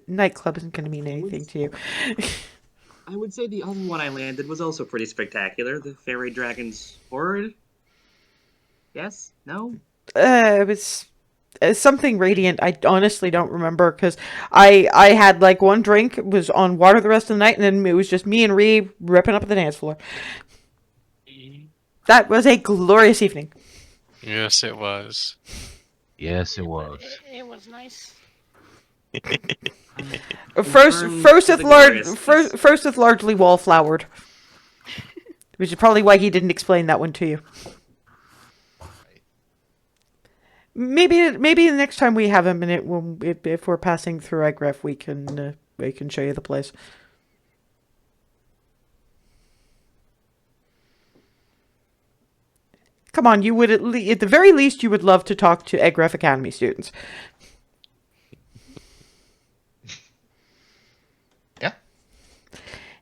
Nightclub isn't going to mean anything to you. I would say the other one I landed was also pretty spectacular. The Fairy Dragon's Horde. Yes? No? It was something radiant. I honestly don't remember because I had like one drink, was on water the rest of the night, and then it was just me and Ree ripping up the dance floor. That was a glorious evening. Yes, it was. Yes, it was. It was nice. Frosteth largely wallflowered, which is probably why he didn't explain that one to you. Maybe the next time we have him in it, if we're passing through Egref, we can show you the place. Come on, you would at the very least you would love to talk to Egref Academy students. Yeah.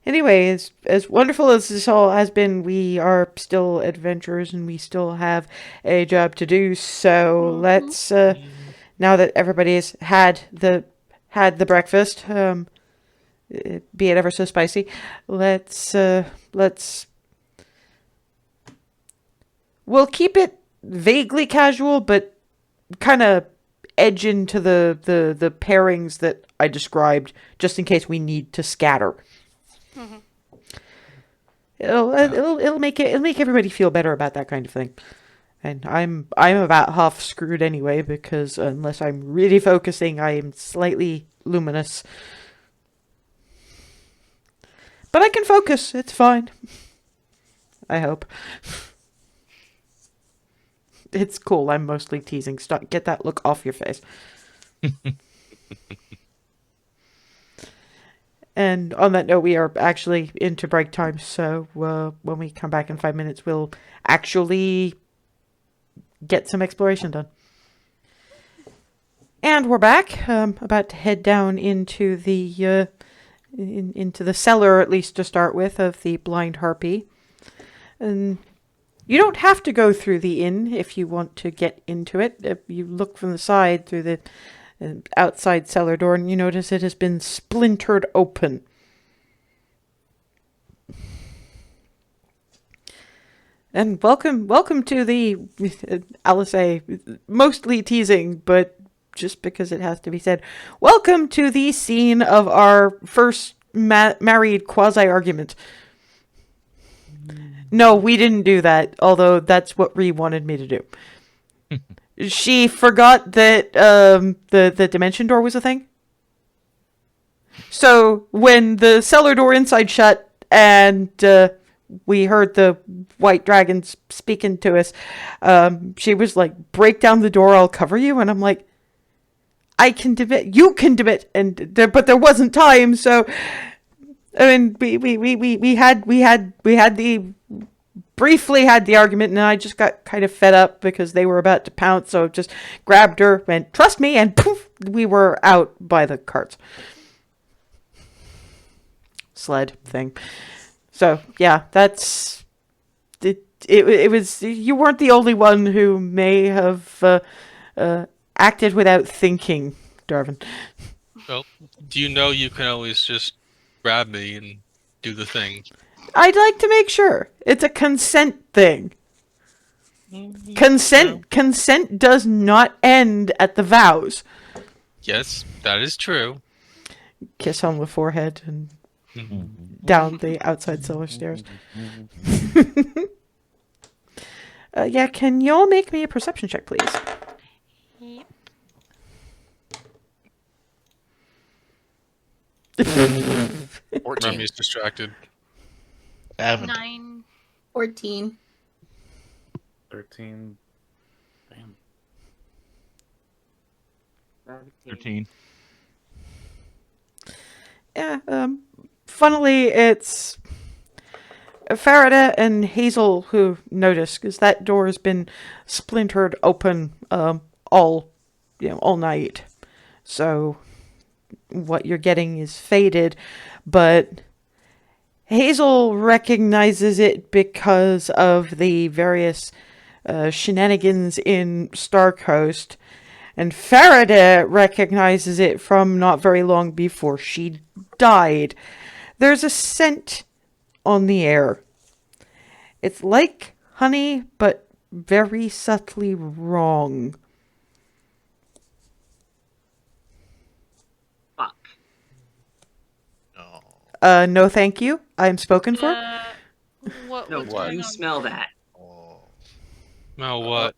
Anyway, as wonderful as this all has been, we are still adventurers and we still have a job to do. So let's, now that everybody's had the breakfast, be it ever so spicy, we'll keep it vaguely casual, but kind of edge into the pairings that I described, just in case we need to scatter. Mm-hmm. It'll make everybody feel better about that kind of thing. And I'm about half screwed anyway, because unless I'm really focusing, I am slightly luminous. But I can focus. It's fine. I hope. It's cool. I'm mostly teasing. Stop. Get that look off your face. And on that note, we are actually into break time. So when we come back in 5 minutes, we'll actually get some exploration done. And we're back. About to head down into the into the cellar, at least to start with, of the Blind Harpy. And you don't have to go through the inn if you want to get into it. If you look from the side through the outside cellar door, and you notice it has been splintered open. And welcome to the, I'll say, mostly teasing, but just because it has to be said, welcome to the scene of our first married quasi-argument. No, we didn't do that, although that's what Ree wanted me to do. She forgot that the dimension door was a thing. So when the cellar door inside shut and we heard the white dragons speaking to us, she was like, break down the door, I'll cover you. And I'm like, I can do it, you can do it. But there wasn't time, so I mean, we briefly had the argument, and I just got kind of fed up because they were about to pounce, so just grabbed her, went, trust me, and poof, we were out by the carts. Sled thing. So, yeah, that's... It was... You weren't the only one who may have acted without thinking, Darvin. Well, do you know you can always just grab me and do the thing? I'd like to make sure. It's a consent thing. Consent does not end at the vows. Yes, that is true. Kiss on the forehead and down the outside cellar stairs. Yeah, can y'all make me a perception check, please? Yep. Remy's distracted. 9. 14. 13. Damn. 13. Yeah, funnily, it's Farida and Hazel who notice, because that door has been splintered open all night. So what you're getting is faded, but Hazel recognizes it because of the various shenanigans in Star Coast, and Farida recognizes it from not very long before she died. There's a scent on the air. It's like honey, but very subtly wrong. Fuck. No thank you. I'm spoken for. What? No, What's what? going you on? smell that. Now what?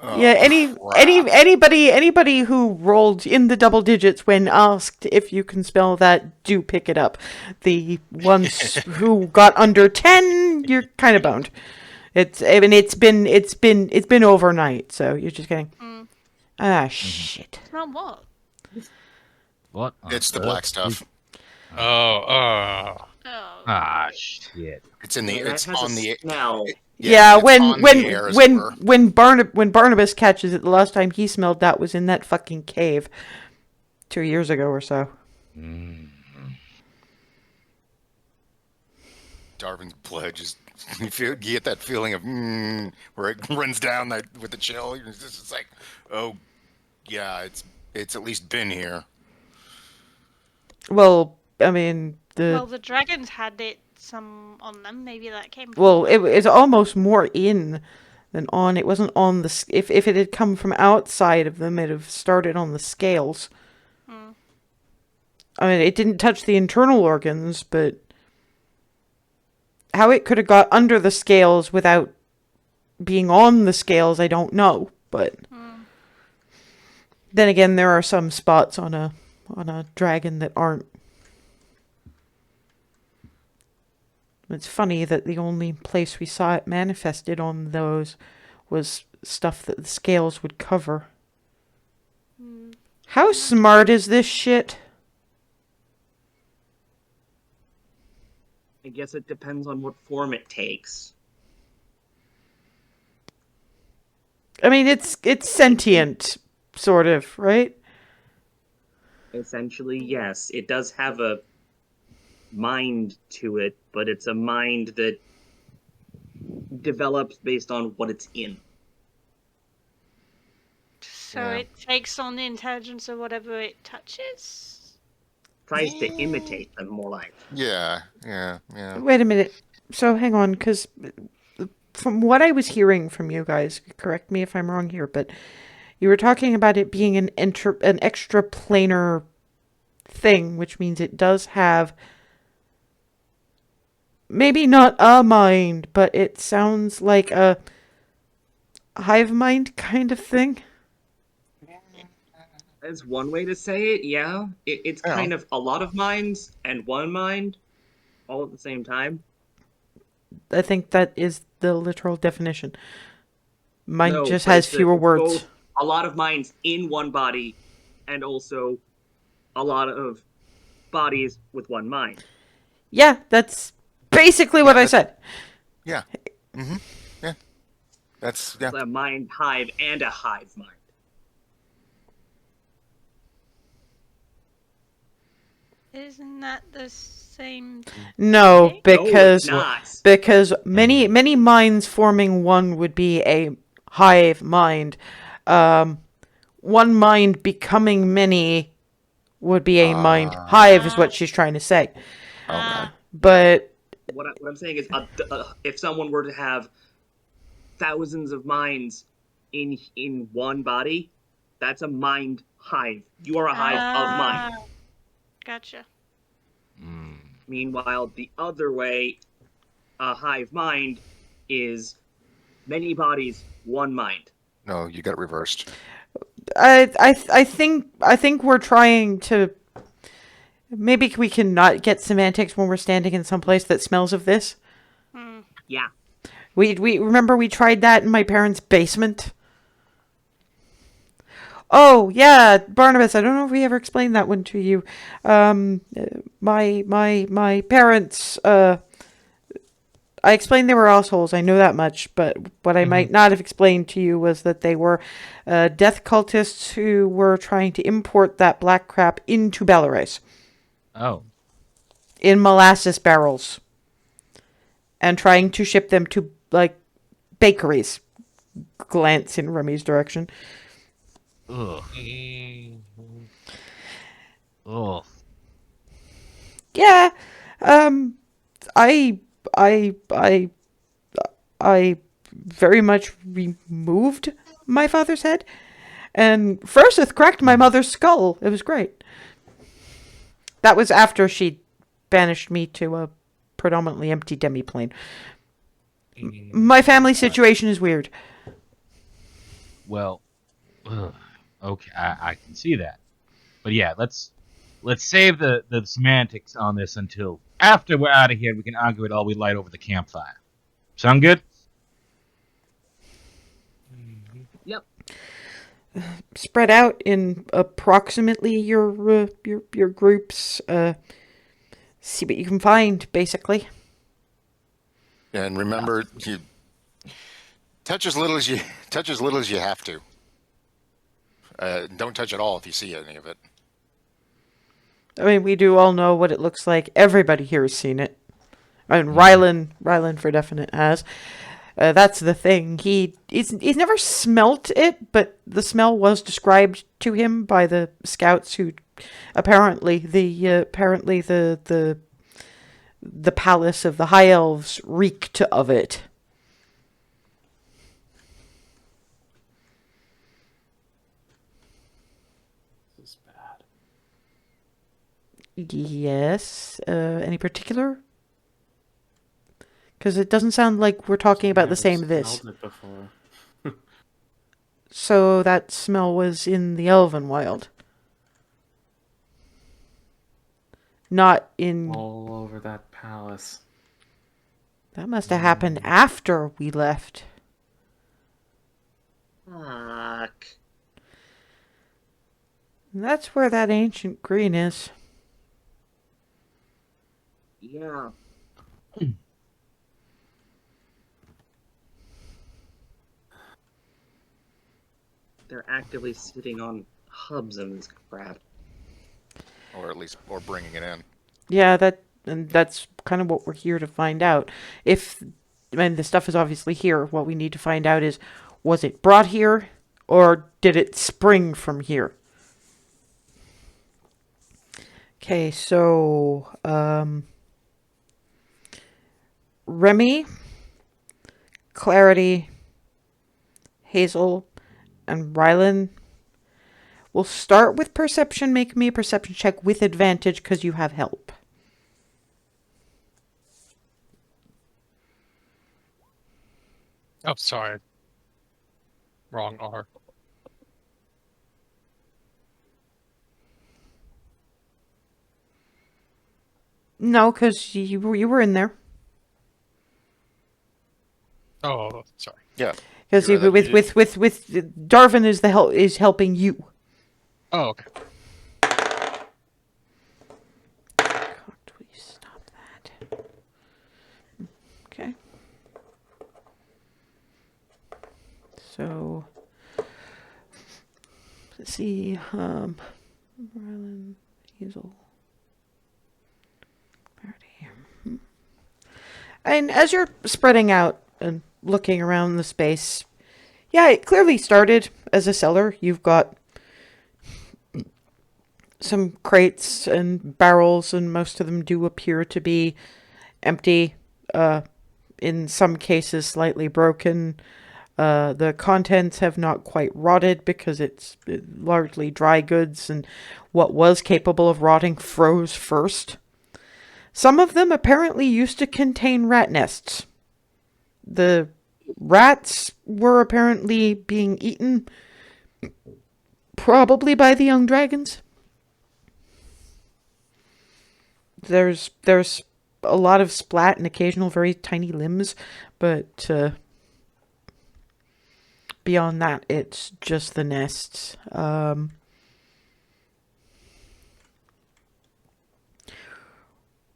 Oh, Yeah, crap. anybody who rolled in the double digits when asked if you can spell that, do pick it up. The ones who got under 10, you're kind of boned. It's been overnight, so you're just getting shit. Smell what? What? It's the black stuff. Oh. Oh. Ah, shit. It's in the. That It's has on a the. smell. Yeah, it's on the air, as it were. when Barnabas catches it, the last time he smelled that was in that fucking cave 2 years ago or so. Darwin's blood just you get that feeling of where it runs down that with the chill. It's like, oh yeah, it's at least been here. Well, I mean, The dragons had it some on them. Maybe that came from... well, it's almost more in than on. It wasn't on the... If it had come from outside of them, it'd have started on the scales. I mean, it didn't touch the internal organs, but how it could have got under the scales without being on the scales, I don't know. But then again, there are some spots on a dragon that aren't It's funny that the only place we saw it manifested on those was stuff that the scales would cover. Hmm. How smart is this shit? I guess it depends on what form it takes. I mean, it's sentient, sort of, right? Essentially, yes. It does have a mind to it, but it's a mind that develops based on what it's in. So Yeah. it takes on the intelligence of whatever it touches? Tries to imitate them more like. Yeah. Wait a minute. So hang on, because from what I was hearing from you guys, correct me if I'm wrong here, but you were talking about it being an extra planar thing, which means it does have maybe not a mind, but it sounds like a hive mind kind of thing. That's one way to say it, yeah. It's Yeah. kind of a lot of minds and one mind all at the same time. I think that is the literal definition. Mine No, just but has it's fewer it's words. both a lot of minds in one body and also a lot of bodies with one mind. Yeah, that's basically what I said. Yeah. Mm-hmm. Yeah. That's yeah. It's a mind hive and a hive mind. Isn't that the same? No, thing? because No, it's not. because many minds forming one would be a hive mind. One mind becoming many would be a mind hive, is what she's trying to say. Ah, But What I'm saying is, if someone were to have thousands of minds in one body, that's a mind hive. You are a hive of mind. Gotcha. Meanwhile, the other way, a hive mind is many bodies, one mind. No, you got it reversed. I think we're trying to. Maybe we can not get semantics when we're standing in some place that smells of this. Yeah. We remember we tried that in my parents' basement. Oh yeah, Barnabas. I don't know if we ever explained that one to you. My parents. I explained they were assholes. I know that much. But what I might not have explained to you was that they were death cultists who were trying to import that black crap into Belarus. Oh. In molasses barrels. And trying to ship them to, like, bakeries. Glance in Remy's direction. Ugh. Ugh. Yeah. I very much removed my father's head. And Furseth cracked my mother's skull. It was great. That was after she banished me to a predominantly empty demiplane. My family situation is weird. Well, okay, I can see that. But yeah, let's save the semantics on this until after we're out of here. We can argue it all we light over the campfire. Sound good? Yep. Spread out in approximately your groups. See what you can find, basically. And remember, you touch as little as you have to. Don't touch at all if you see any of it. I mean, we do all know what it looks like. Everybody here has seen it. I mean, Rylan for definite has. That's the thing. He's never smelt it, but the smell was described to him by the scouts who apparently the palace of the High Elves reeked of it. This is bad. Yes. Any particular? Because it doesn't sound like we're talking about the same this. Smelled it before. So that smell was in the Elven Wild. Not in... All over that palace. That must have happened after we left. Fuck. And that's where that ancient green is. Yeah. They're actively sitting on hubs of this crap. Or at least, or bringing it in. Yeah, that's kind of what we're here to find out. The stuff is obviously here. What we need to find out is, was it brought here, or did it spring from here? Okay, so, Remy, Clarity, Hazel, and Rylan. We'll start with perception. Make me a perception check with advantage because you have help. Oh, sorry. Wrong R. No, because you were in there. Oh, sorry. Yeah. Because You're with Darvin is helping you. Oh, okay. God, please stop that. Okay. So let's see. Rylan, Hazel, Clarity. And as you're spreading out and looking around the space, yeah, it clearly started as a cellar. You've got some crates and barrels, and most of them do appear to be empty. In some cases, slightly broken. The contents have not quite rotted because it's largely dry goods, and what was capable of rotting froze first. Some of them apparently used to contain rat nests. The rats were apparently being eaten, probably by the young dragons. There's a lot of splat and occasional very tiny limbs, but beyond that, it's just the nests.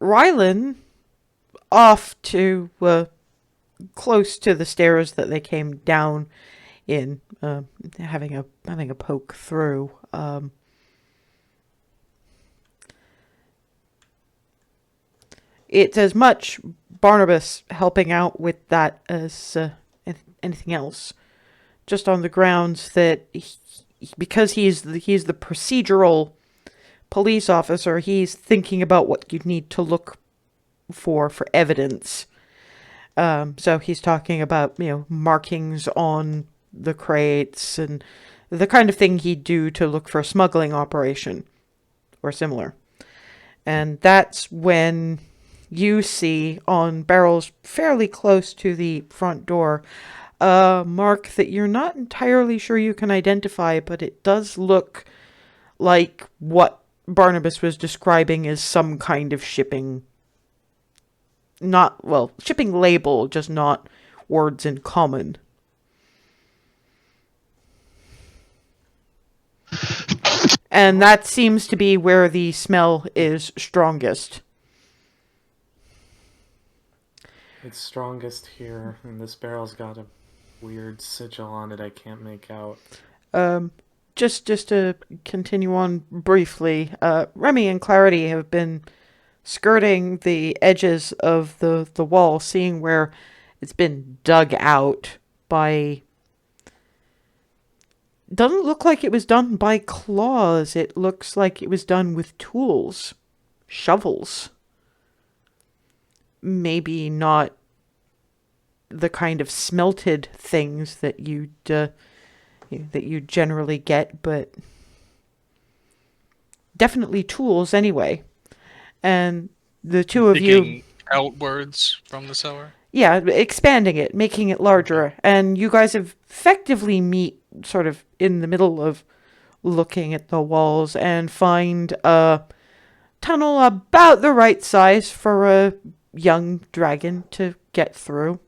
Rylan, off to close to the stairs that they came down in, having a poke through. It's as much Barnabas helping out with that as anything else. Just on the grounds that because he's the procedural police officer, he's thinking about what you need to look for evidence. So he's talking about, markings on the crates and the kind of thing he'd do to look for a smuggling operation or similar. And that's when you see on barrels fairly close to the front door a mark that you're not entirely sure you can identify, but it does look like what Barnabas was describing as some kind of shipping label, just not words in common. And that seems to be where the smell is strongest. It's strongest here, and this barrel's got a weird sigil on it I can't make out. Just to continue on briefly, Remy and Clarity have been skirting the edges of the wall, seeing where it's been dug out by... Doesn't look like it was done by claws. It looks like it was done with tools. Shovels. Maybe not the kind of smelted things that you'd generally get, but definitely tools anyway. And the two of you outwards from the cellar? Yeah, expanding it, making it larger. And you guys effectively meet sort of in the middle of looking at the walls and find a tunnel about the right size for a young dragon to get through.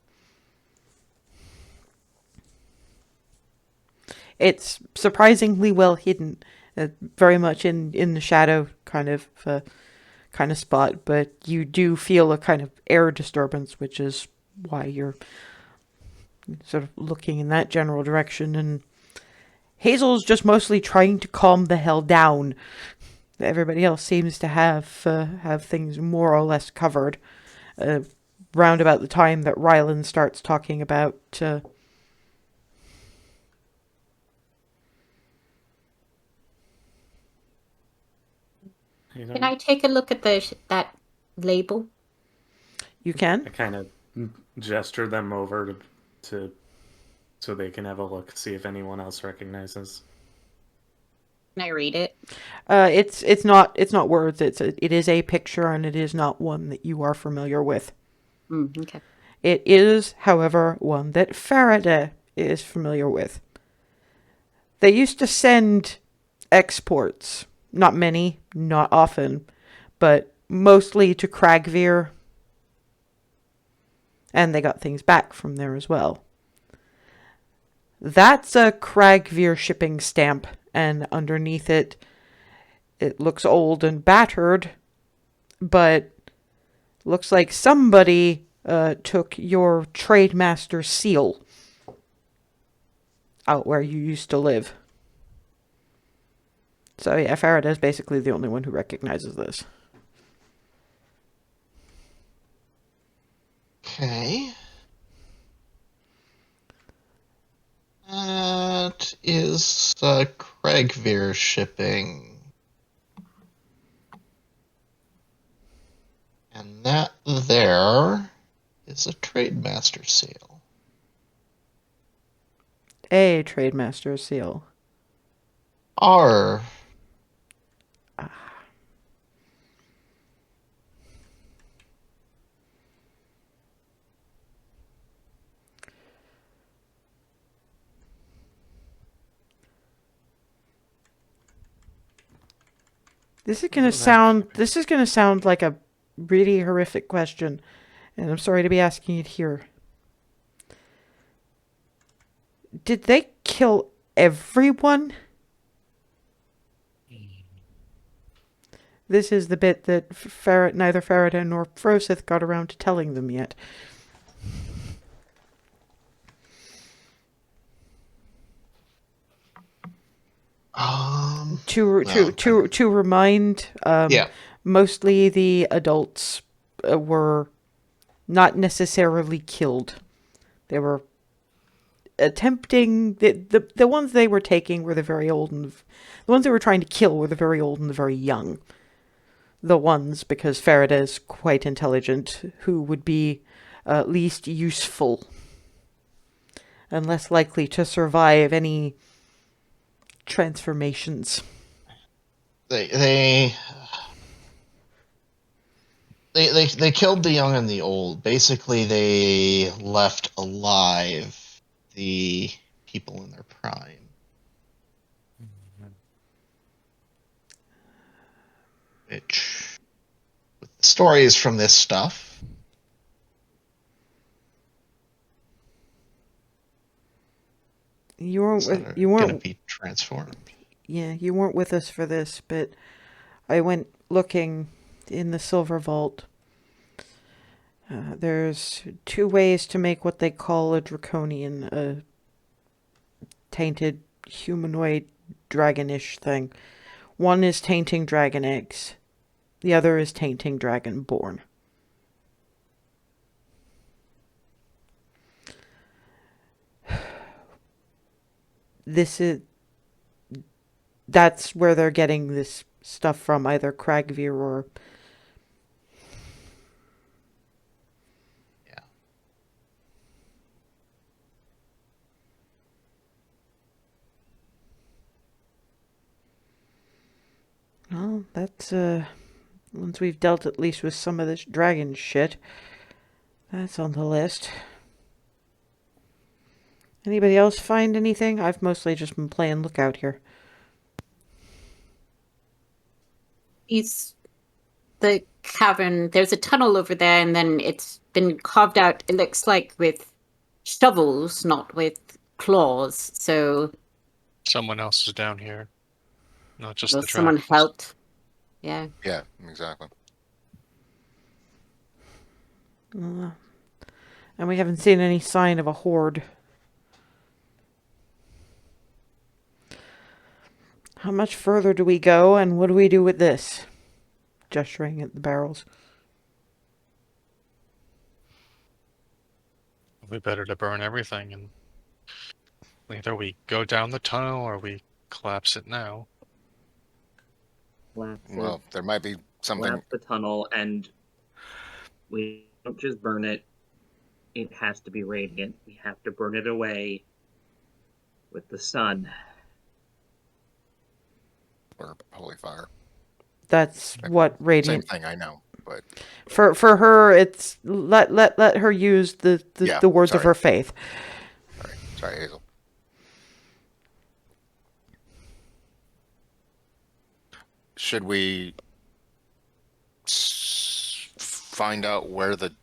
It's surprisingly well hidden, very much in the shadow kind of spot, but you do feel a kind of air disturbance, which is why you're sort of looking in that general direction. And Hazel's just mostly trying to calm the hell down. Everybody else seems to have things more or less covered. Round about the time that Rylan starts talking about Can I take a look at that label? you can. I kind of gesture them over to so they can have a look, see if anyone else recognizes. Can I read it? It's not words. It is a picture, and it is not one that you are familiar with. Okay. It is, however, one that Faraday is familiar with. They used to send exports, not many, not often, but mostly to Cragveer, and they got things back from there as well. That's a Cragveer shipping stamp, and underneath it, it looks old and battered, but looks like somebody took your trademaster seal out where you used to live. So yeah, Faraday's basically the only one who recognizes this. Okay. That is Cragveer shipping. And that there is a Trademaster seal. A trademaster seal. R. This is gonna sound like a really horrific question, and I'm sorry to be asking it here. Did they kill everyone? This is the bit that neither Faraday nor Frosith got around to telling them yet. To remind, Yeah. mostly the adults were not necessarily killed. They were attempting the ones they were taking were the very old, and the ones they were trying to kill were the very old and the very young. The ones, because Faraday's quite intelligent, who would be least useful and less likely to survive any transformations. They killed the young and the old. Basically, they left alive the people in their prime. Which, with the stories from this stuff, You weren't gonna be transformed. Yeah, you weren't with us for this, but I went looking in the Silver Vault. There's 2 ways to make what they call a draconian, a tainted humanoid dragonish thing. One is tainting dragon eggs. The other is tainting dragonborn. That's where they're getting this stuff from, either Cragveer or... Yeah. Well, that's, once we've dealt at least with some of this dragon shit, that's on the list. Anybody else find anything? I've mostly just been playing lookout here. Is the cavern. There's a tunnel over there, and then it's been carved out. It looks like with shovels, not with claws. So Someone else is down here, not just the someone trappers. helped. Yeah. Yeah, exactly. And we haven't seen any sign of a horde. How much further do we go, and what do we do with this? Gesturing at the barrels. We better to burn everything, and either we go down the tunnel or we collapse it now. Collapse it, Well, there might be something. collapse the tunnel, and we don't just burn it. It has to be radiant. We have to burn it away with the sun. Or holy fire. That's what Same radiant. thing, I know, but For her, it's let her use the Yeah, words of sorry. her faith. sorry, Hazel. Should we find out where the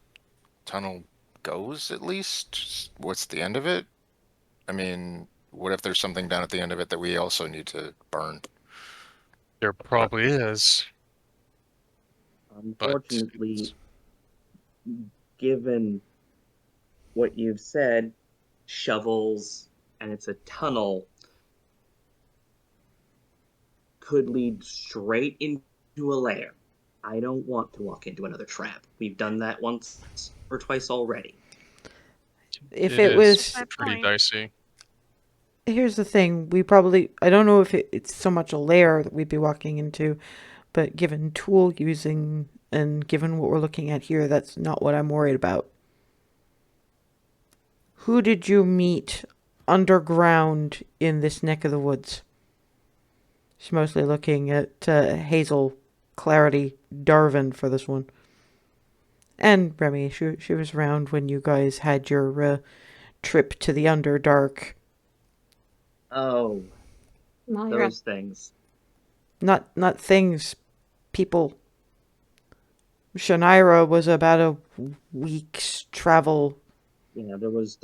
tunnel goes at least? What's the end of it? I mean, what if there's something down at the end of it that we also need to burn? There probably is. Unfortunately, given what you've said, shovels, and it's a tunnel, could lead straight into a lair. I don't want to walk into another trap. We've done that once or twice already. If It it is was, Fair pretty point. dicey. here's the thing: we probably, I don't know if it's so much a lair that we'd be walking into, but given tool using and given what we're looking at here, that's not what I'm worried about. Who did you meet underground in this neck of the woods? She's mostly looking at Hazel, Clarity, Darvin for this one. And Remy, she was around when you guys had your trip to the Underdark. Oh, Myra. those things. Not things, people. Shanaira was about a week's travel. Yeah, there was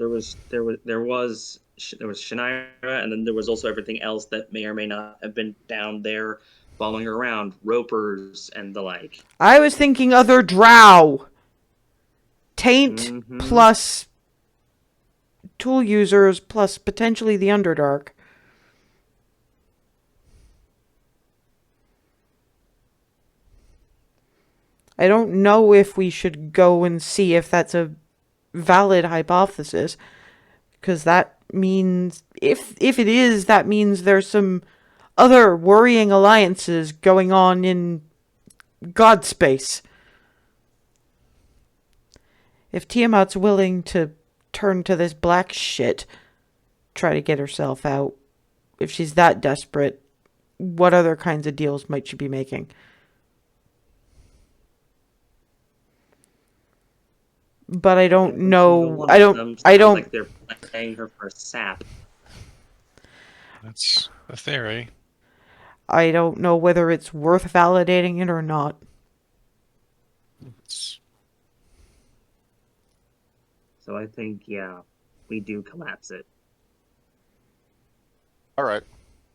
Shania, and then there was also everything else that may or may not have been down there following her around, ropers and the like. I was thinking other drow. Taint Mhm. plus tool users plus potentially the Underdark. I don't know if we should go and see if that's a valid hypothesis, because that means if it is, that means there's some other worrying alliances going on in God space. If Tiamat's willing to turn to this black shit, try to get herself out, if she's that desperate, what other kinds of deals might she be making? But I don't Every know. single one I of don't. them I sounds don't. like they're playing her for sap. That's a theory. I don't know whether it's worth validating it or not. It's, So I think, yeah, we do collapse it. All right.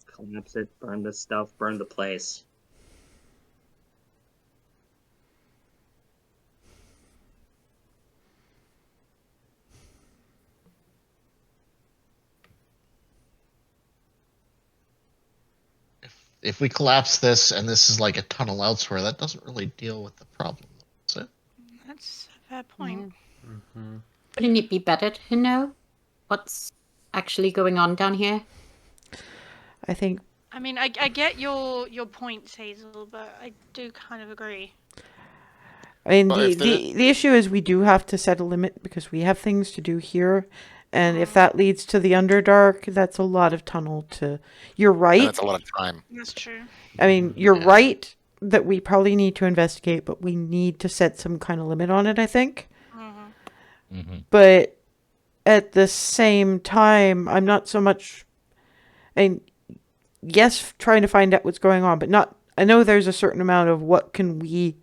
Collapse it, burn the stuff, burn the place. If we collapse this and this is like a tunnel elsewhere, that doesn't really deal with the problem, does it? That's a fair point. Wouldn't it be better to know what's actually going on down here? I think. I mean, I get your points, Hazel, but I do kind of agree. I mean, Well, the, if there- the issue is we do have to set a limit because we have things to do here. And if that leads to the Underdark, that's a lot of tunnel to... You're And right. that's a lot of time. That's true. I mean, you're Yeah. right that we probably need to investigate, but we need to set some kind of limit on it, I think. Mm-hmm. But at the same time, I'm not so much... And yes, trying to find out what's going on, but not... I know there's a certain amount of what can we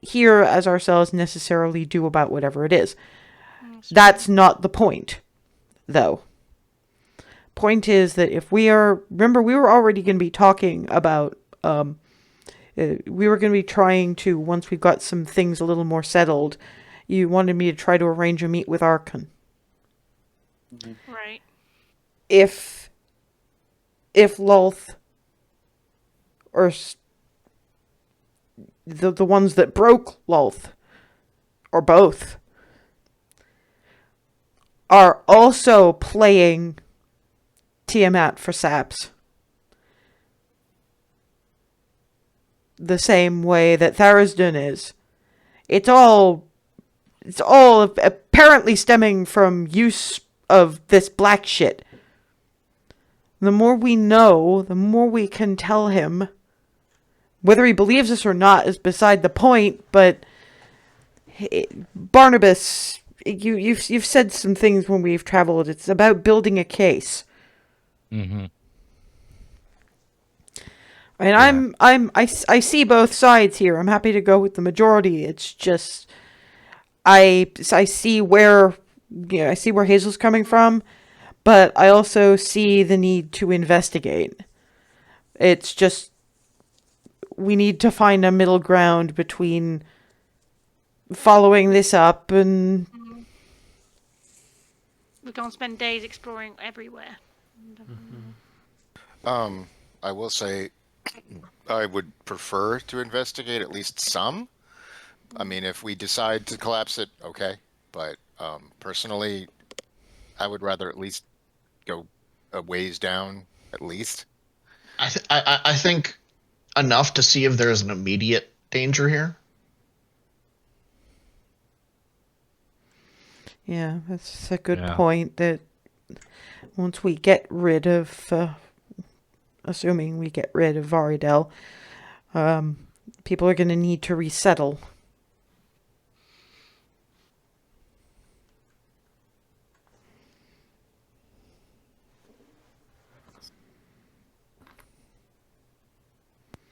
here as ourselves necessarily do about whatever it is. That's That's not the point, though. Point is that if we are... Remember, we were already going to be talking about... we were going to be trying to, once we've got some things a little more settled, you wanted me to try to arrange a meet with Archon. right. If Lolth, or the ones that broke Lolth, or both, are also playing Tiamat for saps, the same way that Tharisdun is. It's all apparently stemming from use of this black shit. The more we know, the more we can tell him. Whether he believes us or not is beside the point, but Barnabas, you've said some things when we've traveled. It's about building a case. Mm-hmm. And Yeah. I see both sides here. I'm happy to go with the majority. It's just I see where I see where Hazel's coming from, but I also see the need to investigate. It's just we need to find a middle ground between following this up and We can't spend days exploring everywhere. I will say, I would prefer to investigate at least some. I mean, if we decide to collapse it, okay. But personally, I would rather at least go a ways down, at least. I think enough to see if there's an immediate danger here. yeah, that's a good Yeah. point. That once we get rid of, assuming we get rid of Varidel, people are going to need to resettle.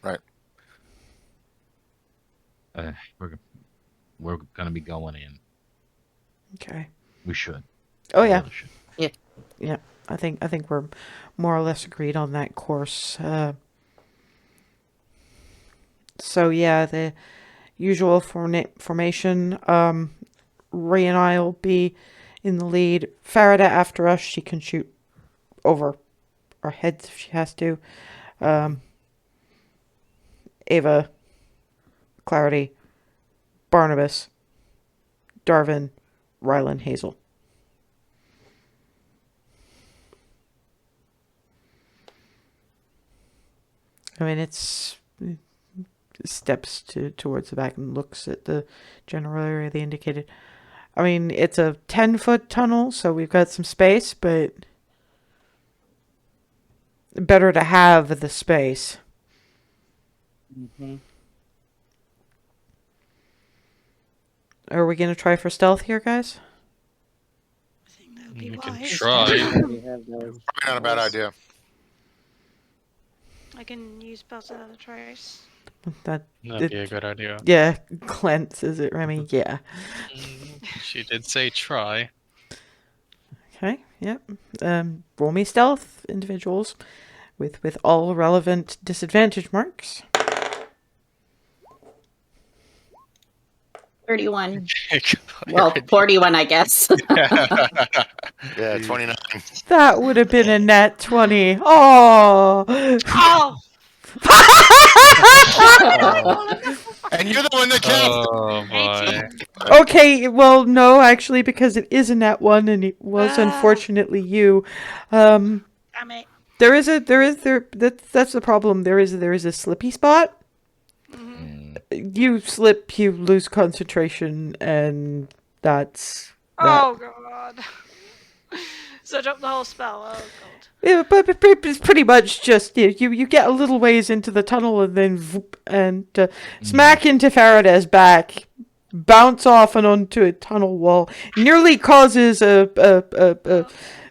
Right. We're gonna be going in. Okay. We should. Oh We yeah. really should. Yeah, I think we're more or less agreed on that course. So yeah, the usual formation. Ray and I'll be in the lead. Farida after us. She can shoot over our heads if she has to. Ava, Clarity, Barnabas, Darvin, Rylan, Hazel. I mean, it's steps towards the back and looks at the general area they indicated. I mean, it's a 10-foot tunnel, so we've got some space, but better to have the space. Mm-hmm. Are we going to try for stealth here, guys? I think that would be You can wise. try. We have those. Probably not a bad idea. I can use spells without a trace. That That'd be a good idea. Yeah, glances at Remy. Yeah. She did say try. Okay. Yep. Roll me stealth, individuals, with all relevant disadvantage marks. 31. Well, 41, I guess. Yeah, 29. That would have been a nat 20. Oh. Oh! And you're the one that counts. Oh boy. 18. Okay, well, no, actually, because it is a nat 1 and it was unfortunately you. Damn it. That's the problem. There is a slippy spot. You slip, you lose concentration, and that's that. Oh god. So I dropped the whole spell. Oh god. Yeah, but it's pretty much just you get a little ways into the tunnel and then voop, and smack into Faraday's back, bounce off and onto a tunnel wall, nearly causes a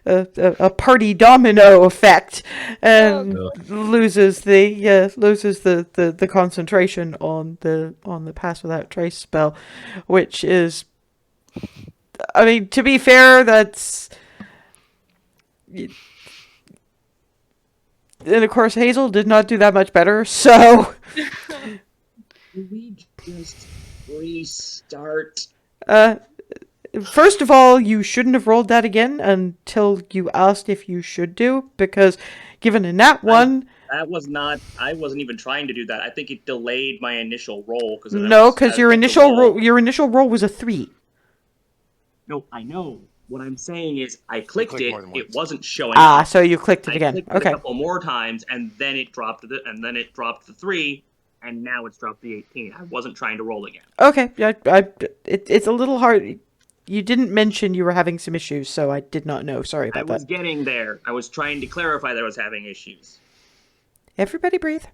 a party domino effect, and loses the concentration on the pass without trace spell, which is, I mean, to be fair, that's. And of course, Hazel did not do that much better, so. Can we just restart? First of all, you shouldn't have rolled that again until you asked if you should do, because given a nat 1. I wasn't even trying to do that. I think it delayed my initial roll. No, because your initial roll was a 3. No, I know. What I'm saying is, I clicked it. It wasn't showing up. up. So you clicked it again. Clicked okay. It a couple more times, and then it dropped the 3, and now it's dropped the 18. I wasn't trying to roll again. Okay. Yeah. It's a little hard. You didn't mention you were having some issues, so I did not know. Sorry about that. I was getting there. I was trying to clarify that I was having issues. Everybody breathe.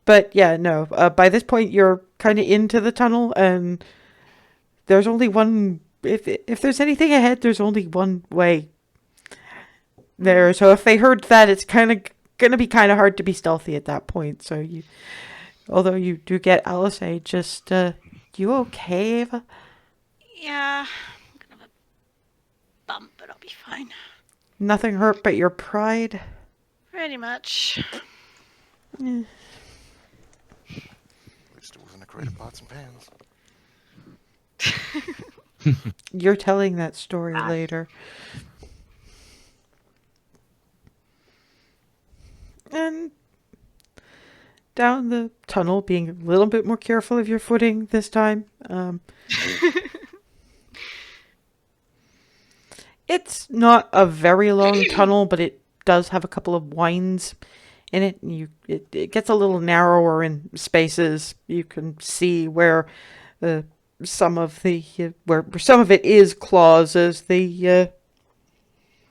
But yeah, no. By this point, you're kind of into the tunnel, and there's only one. If there's anything ahead, there's only one way there. So if they heard that, it's kind of gonna be kind of hard to be stealthy at that point. So although you do get Alice, just you okay, Ava? Yeah, I'm gonna have a bump, but I'll be fine. Nothing hurt but your pride? Pretty much. At least it wasn't a crate of pots and pans. You're telling that story later. And down the tunnel, being a little bit more careful of your footing this time. It's not a very long tunnel, but it does have a couple of winds in it. And it gets a little narrower in spaces. You can see where some of it is claws, as the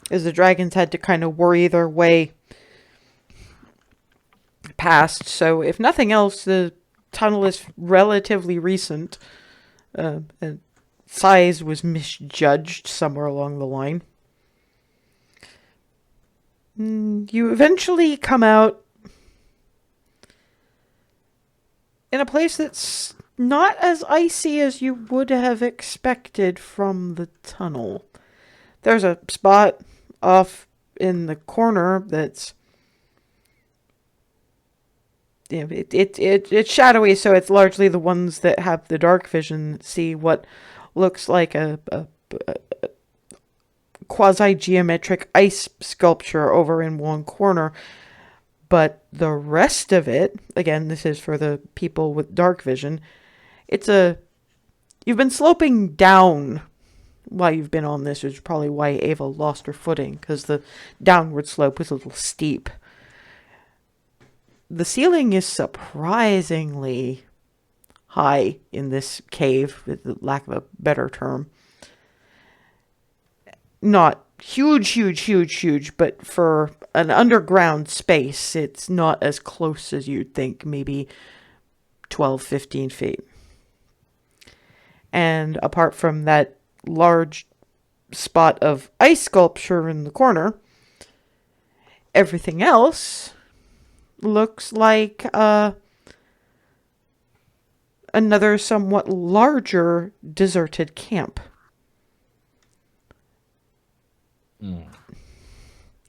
dragons had to kind of worry their way past. So if nothing else, the tunnel is relatively recent. And size was misjudged somewhere along the line. You eventually come out in a place that's not as icy as you would have expected from the tunnel. There's a spot off in the corner that's it's shadowy, so it's largely the ones that have the dark vision see what looks like a quasi-geometric ice sculpture over in one corner. But the rest of it, again, this is for the people with dark vision, you've been sloping down while you've been on this, which is probably why Ava lost her footing, because the downward slope was a little steep. The ceiling is surprisingly high in this cave, with the lack of a better term. Not huge, but for an underground space, it's not as close as you'd think, maybe 12, 15 feet. And apart from that large spot of ice sculpture in the corner, everything else looks like another somewhat larger deserted camp.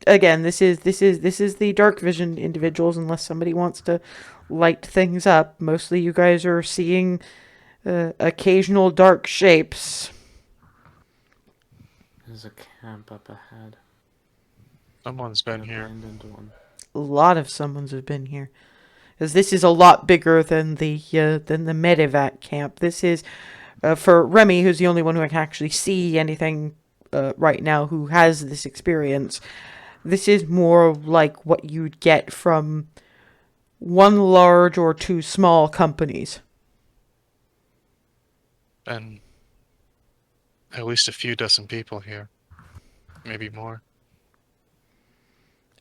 Again, this is the dark vision individuals, unless somebody wants to light things up. Mostly you guys are seeing occasional dark shapes. There's a camp up ahead. Someone's been here. A lot of someone's have been here, because this is a lot bigger than the medevac camp. This is for Remy, who's the only one who can actually see anything right now, who has this experience. This is more like what you'd get from one large or two small companies. And at least a few dozen people here. Maybe more.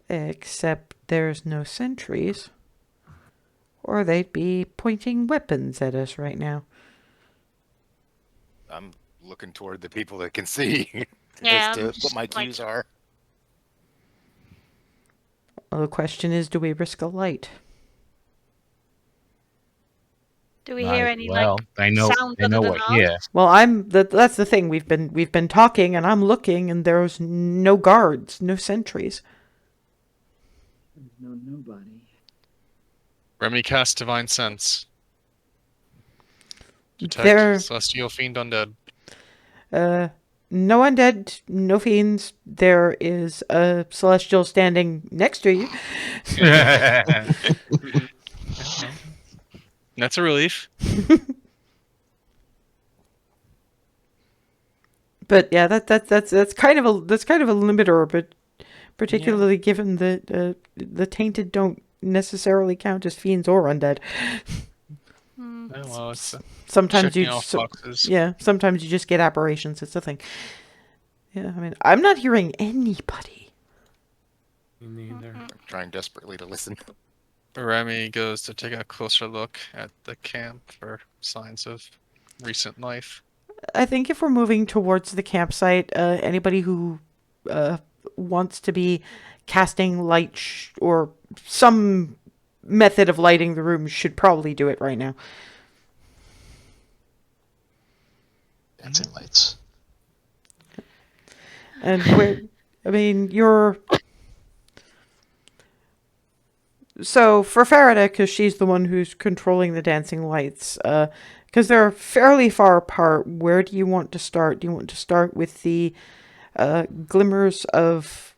Except there's no sentries, or they'd be pointing weapons at us right now. I'm looking toward the people that can see Yeah, as to just what my like- cues are. Well, the question is, do we risk a light? Do we Might hear as any well. like I know. sounds I know other what. than Yeah. ours? Well, that's the thing. We've been talking, and I'm looking, and there's no guards, no sentries. No, nobody. Remy cast Divine Sense. Detect There, Celestial Fiend Undead. no undead, no fiends. There is a celestial standing next to you. That's a relief. But yeah, that's kind of a limiter, but particularly given that the tainted don't necessarily count as fiends or undead. Hmm. Oh, well, it's Sometimes checking you off boxes. yeah, sometimes you just get apparitions. It's a thing. Yeah, I mean, I'm not hearing anybody. Me neither. I'm trying desperately to listen. Remy goes to take a closer look at the camp for signs of recent life. I think if we're moving towards the campsite, anybody who wants to be casting light or some method of lighting the room should probably do it right now. Dancing lights. And where, I mean, you're. So for Farida, because she's the one who's controlling the dancing lights, because they're fairly far apart, where do you want to start? Do you want to start with the glimmers of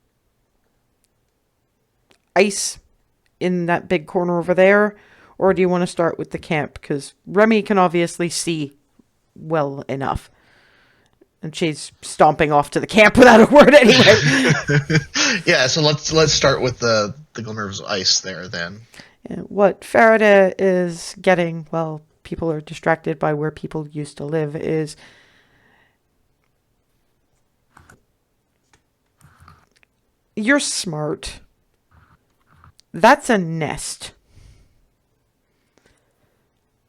ice in that big corner over there? Or do you want to start with the camp? Because Remy can obviously see well enough. And she's stomping off to the camp without a word anyway. Yeah, so let's start with the glimmers of ice there then. What Farida is getting, while people are distracted by where people used to live, is you're smart. That's a nest.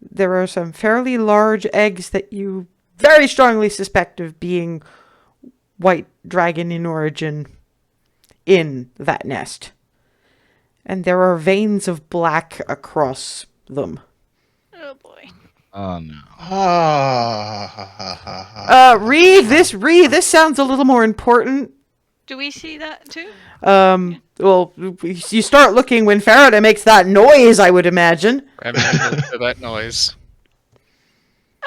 There are some fairly large eggs that you very strongly suspect of being white dragon in origin in that nest. And there are veins of black across them. Oh boy. Oh no. Ree, this sounds a little more important. Do we see that too? Well, you start looking when Farida makes that noise, I would imagine. Remy looks at that noise.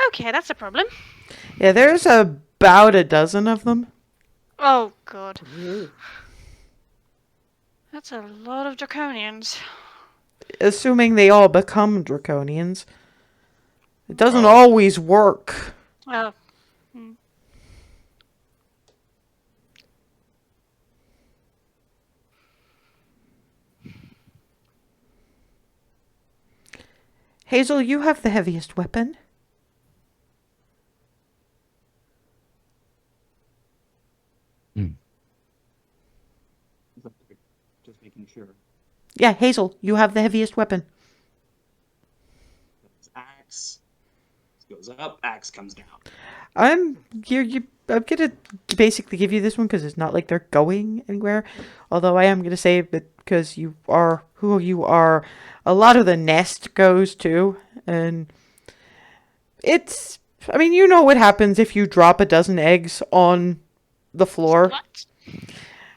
Okay, that's a problem. Yeah, there's about a dozen of them. Oh god. That's a lot of draconians. Assuming they all become draconians. It doesn't always work. Oh. Hazel, you have the heaviest weapon. Just making sure. Yeah, Hazel, you have the heaviest weapon. It's axe. Goes up, axe comes down. I'm gonna basically give you this one because it's not like they're going anywhere. Although I am gonna say that because you are who you are, a lot of the nest goes too, and it's. I mean, you know what happens if you drop a dozen eggs on the floor. What?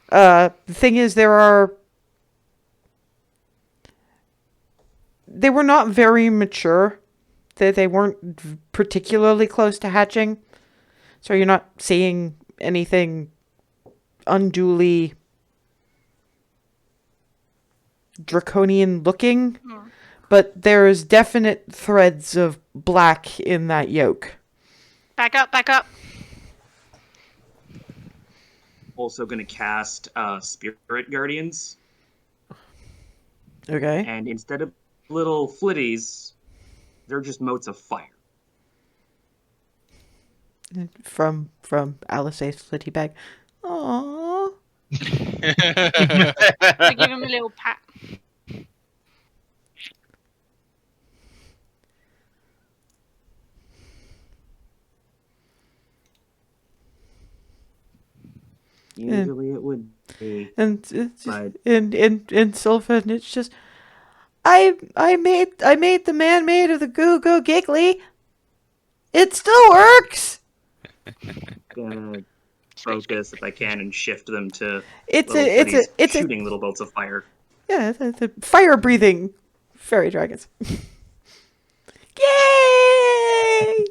The thing is, they were not very mature. They weren't particularly close to hatching. So you're not seeing anything unduly draconian looking. But there's definite threads of black in that yolk. Back up, back up. Also going to cast Spirit Guardians. Okay. And instead of little flitties, they're just motes of fire. From Alice's flitty bag. Aww. I give him a little pat. Usually it would be. And it's But in Sylvan, it's just I made the man made of the goo goo giggly. It still works. gonna focus if I can and shift them to It's little a kitties it's a shooting little bolts of fire. yeah, the fire breathing fairy dragons. Yay!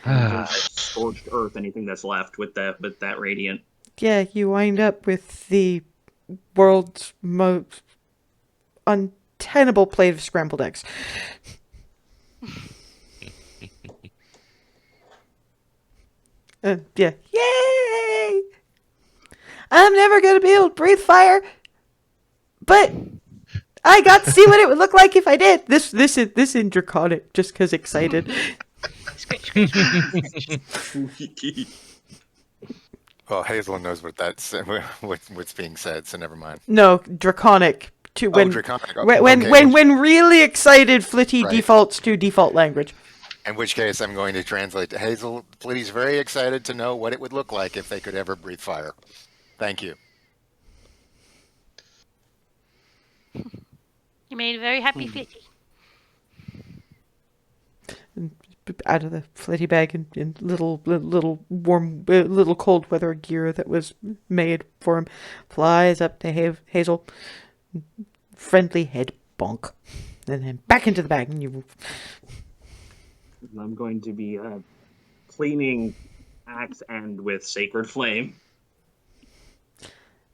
Just scorched earth, anything that's left with that radiant. Yeah, you wind up with the world's most untenable plate of scrambled eggs. Yeah, yay! I'm never gonna be able to breathe fire, but I got to see what it would look like if I did. This in draconic, just because excited. Well, Hazel knows what that's what's being said, so never mind. No, draconic. To when draconic. When really excited, Flitty Right. defaults to default language. In which case, I'm going to translate to Hazel. Flitty's very excited to know what it would look like if they could ever breathe fire. Thank you. You made a very happy Flitty. Out of the Flitty bag in little warm, little cold weather gear that was made for him, flies up to Hazel. Friendly head bonk, and then back into the bag, and you. I'm going to be cleaning axe end with sacred flame.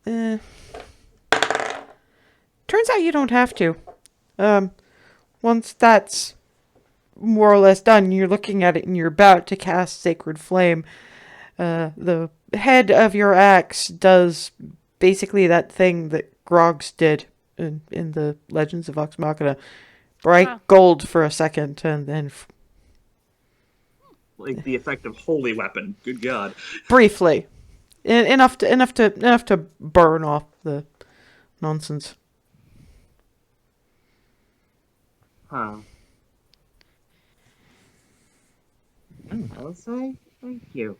Turns out you don't have to. Once that's more or less done, you're looking at it and you're about to cast Sacred Flame. The head of your axe does basically that thing that Grog's did in the Legends of Vox Machina. Bright gold for a second, and then Like the effect of holy weapon. Good God. briefly, enough to burn off the nonsense. Huh. I'll say thank you.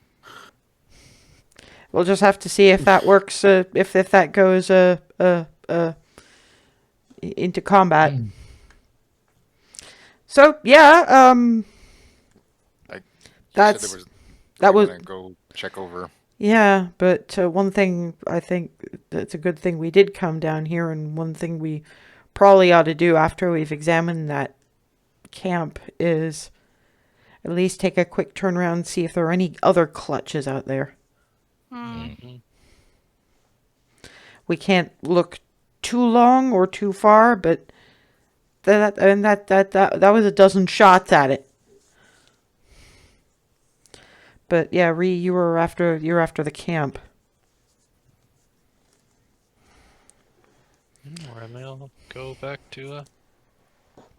We'll just have to see if that works. If that goes into combat. So yeah, that was go check over. Yeah, but one thing I think that's a good thing we did come down here, and one thing we probably ought to do after we've examined that camp is at least take a quick turn around and see if there are any other clutches out there. We can't look too long or too far, but that was a dozen shots at it. But yeah, Ree, you're after the camp. Or I'll go back to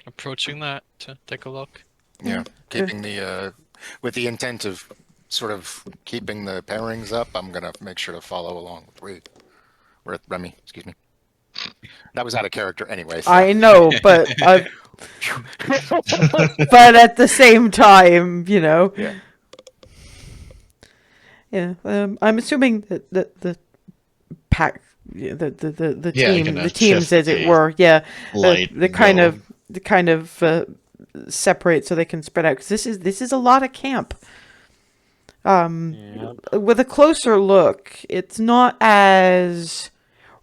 approaching that to take a look. Yeah, keeping the with the intent of sort of keeping the pairings up. I'm gonna make sure to follow along with Remy. Excuse me. That was out of character anyway. So. I know, but but at the same time, you know. Yeah. Yeah. I'm assuming that the pack, the teams, as it were, the kind of separate so they can spread out, because this is a lot of camp. With a closer look, it's not as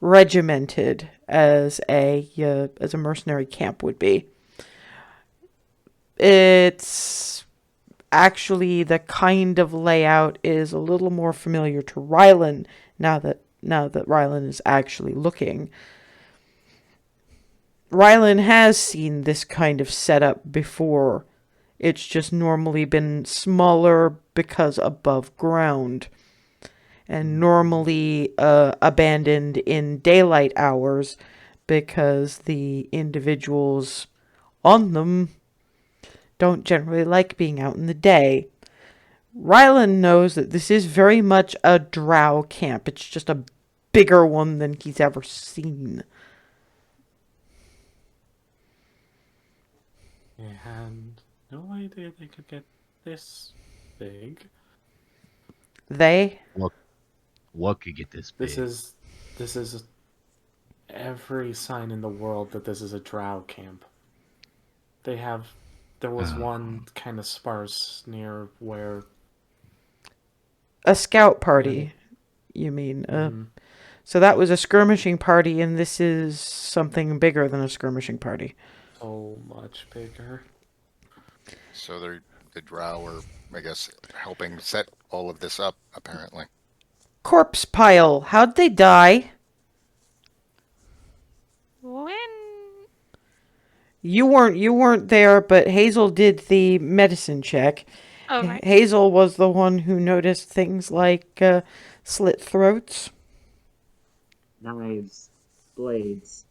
regimented as a mercenary camp would be. It's actually the kind of layout is a little more familiar to Rylan now that Rylan is actually looking. Rylan has seen this kind of setup before. It's just normally been smaller because above ground, and normally abandoned in daylight hours because the individuals on them don't generally like being out in the day. Rylan knows that this is very much a drow camp. It's just a bigger one than he's ever seen. And no idea they could get this big. They? What could get this big? This is every sign in the world that this is a drow camp. There was one kind of sparse near where A scout party, you mean? So that was a skirmishing party, and this is something bigger than a skirmishing party. so much bigger. So the drow were, I guess, helping set all of this up, apparently. Corpse pile. How'd they die? When? You weren't there, but Hazel did the medicine check. Oh, right. Hazel was the one who noticed things like slit throats. Knives, blades.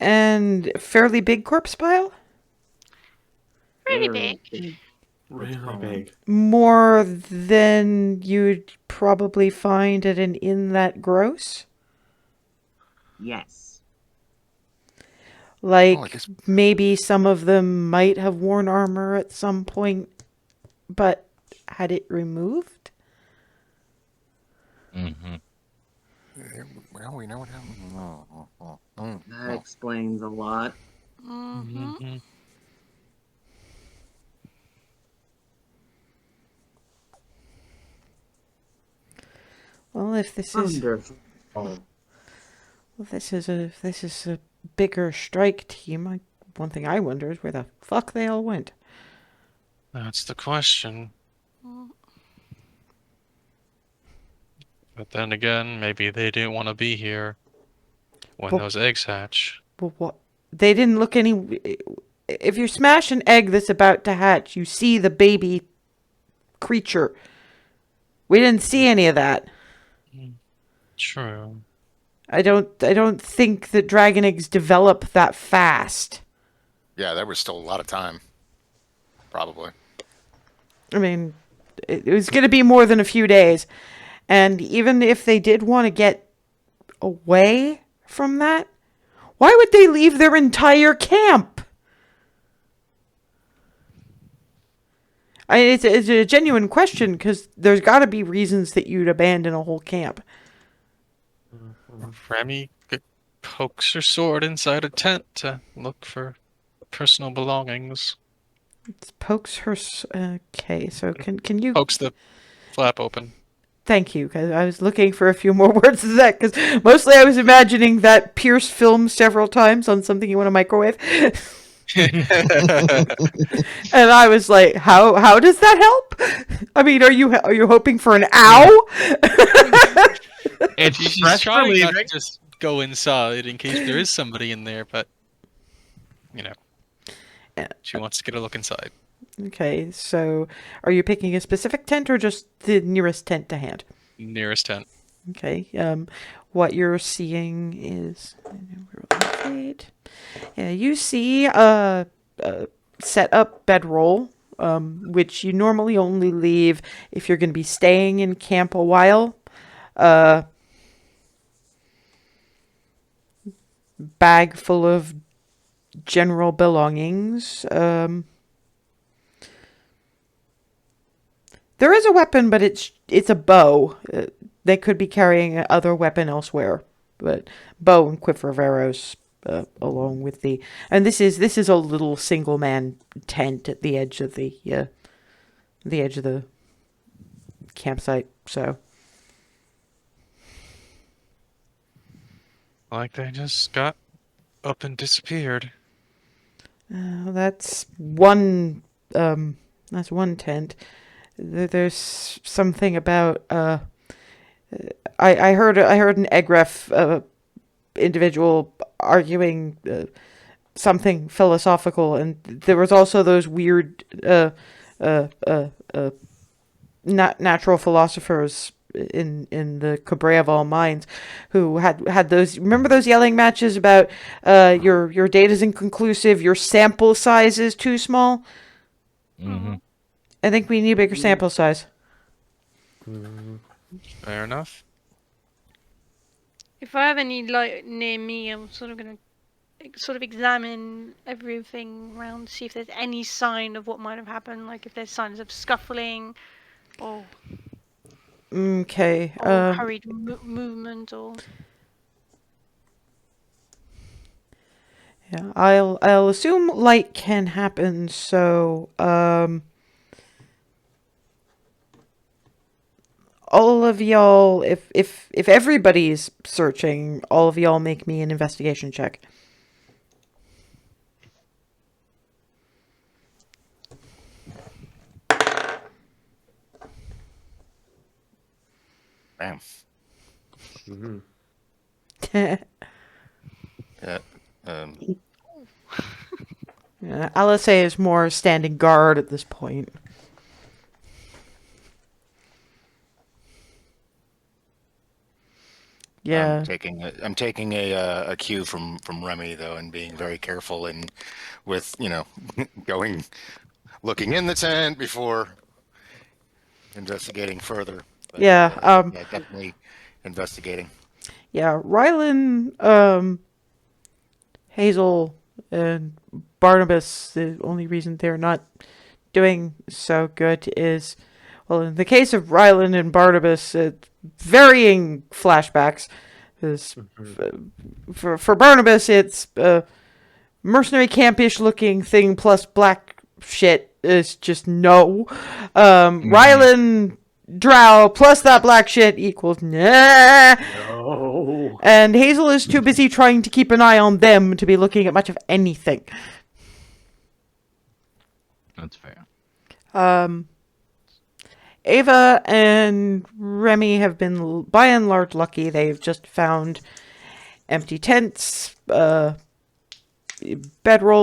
And fairly big corpse pile? Pretty Very big. Really big. More than you'd probably find at an inn that gross? Yes. Like, Oh, I guess- maybe some of them might have worn armor at some point, but had it removed? Mm-hmm. Well, we know what happened. That explains a lot. Mm-hmm. Well, if this is Wonderful. if this is a bigger strike team, one thing I wonder is where the fuck they all went. That's the question. But then again, maybe they didn't want to be here when Well- those eggs hatch. Well, what? They didn't look any. If you smash an egg that's about to hatch, you see the baby creature. We didn't see any of that. True. I don't think that dragon eggs develop that fast. Yeah, there was still a lot of time. Probably. I mean, it was going to be more than a few days. And even if they did want to get away from that, why would they leave their entire camp? It's a genuine question, because there's got to be reasons that you'd abandon a whole camp. Remy pokes her sword inside a tent to look for personal belongings. Pokes her. Okay, so can you? Pokes the flap open. Thank you, because I was looking for a few more words of that, because mostly I was imagining that Pierce film several times on something you want to microwave. And I was like, how does that help? I mean, are you hoping for an ow? It's She's stress trying not to relieving. just go inside in case there is somebody in there, but she wants to get a look inside. Okay, so are you picking a specific tent or just the nearest tent to hand? Nearest tent. Okay, what you're seeing is... Yeah, you see a set up bedroll, which you normally only leave if you're going to be staying in camp a while. Bag full of general belongings. There is a weapon, but it's a bow. They could be carrying other weapon elsewhere, but bow and quiver of arrows, along with the. And this is a little single man tent at the edge of the campsite. So. Like they just got up and disappeared. That's one. That's one tent. There's something about. I heard an Egref individual arguing something philosophical, and there was also those weird natural philosophers in the Cabrera of all minds who had those. Remember those yelling matches about your data's inconclusive, your sample size is too small. Mm-hmm. I think we need a bigger sample size. Fair enough. If I have any light near me, I'm sort of gonna sort of examine everything around, see if there's any sign of what might have happened, like if there's signs of scuffling or Okay. hurried movement or. Yeah, I'll assume light can happen, so all of y'all, if everybody's searching, all of y'all make me an investigation check. Bam. Mhm. Yeah. Yeah, Alice is more standing guard at this point. Yeah. I'm taking a cue from Remy though, and being very careful and with looking in the tent before investigating further. But, Yeah. yeah, definitely investigating. Yeah, Rylan, Hazel, and Barnabas, the only reason they're not doing so good is, well, in the case of Rylan and Barnabas, varying flashbacks. For Barnabas, it's mercenary campish looking thing plus black shit is just no. Rylan drow plus that black shit equals nah. No. And Hazel is too busy trying to keep an eye on them to be looking at much of anything. That's fair. Ava and Remy have been, by and large, lucky. They've just found empty tents, bedrolls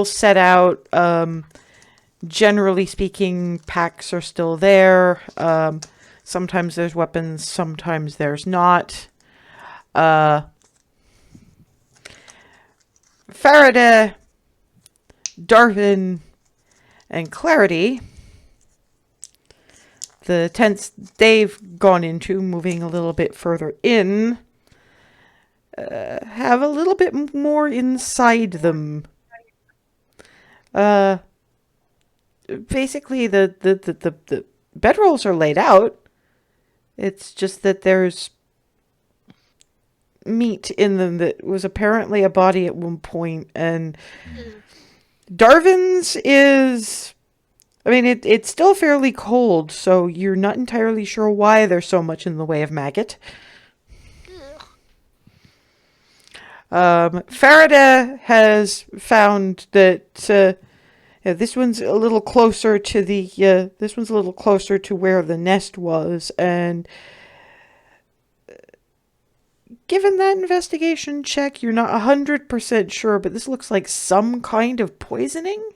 set out. Generally speaking, packs are still there. Sometimes there's weapons, sometimes there's not. Faraday, Darvin, and Clarity, the tents they've gone into, moving a little bit further in, have a little bit more inside them. Basically, the bedrolls are laid out. It's just that there's meat in them that was apparently a body at one point, and Darvin's is, I mean, it's still fairly cold, so you're not entirely sure why there's so much in the way of maggot. Faraday has found that this one's a little closer to where the nest was, and given that investigation check, you're not 100% sure, but this looks like some kind of poisoning.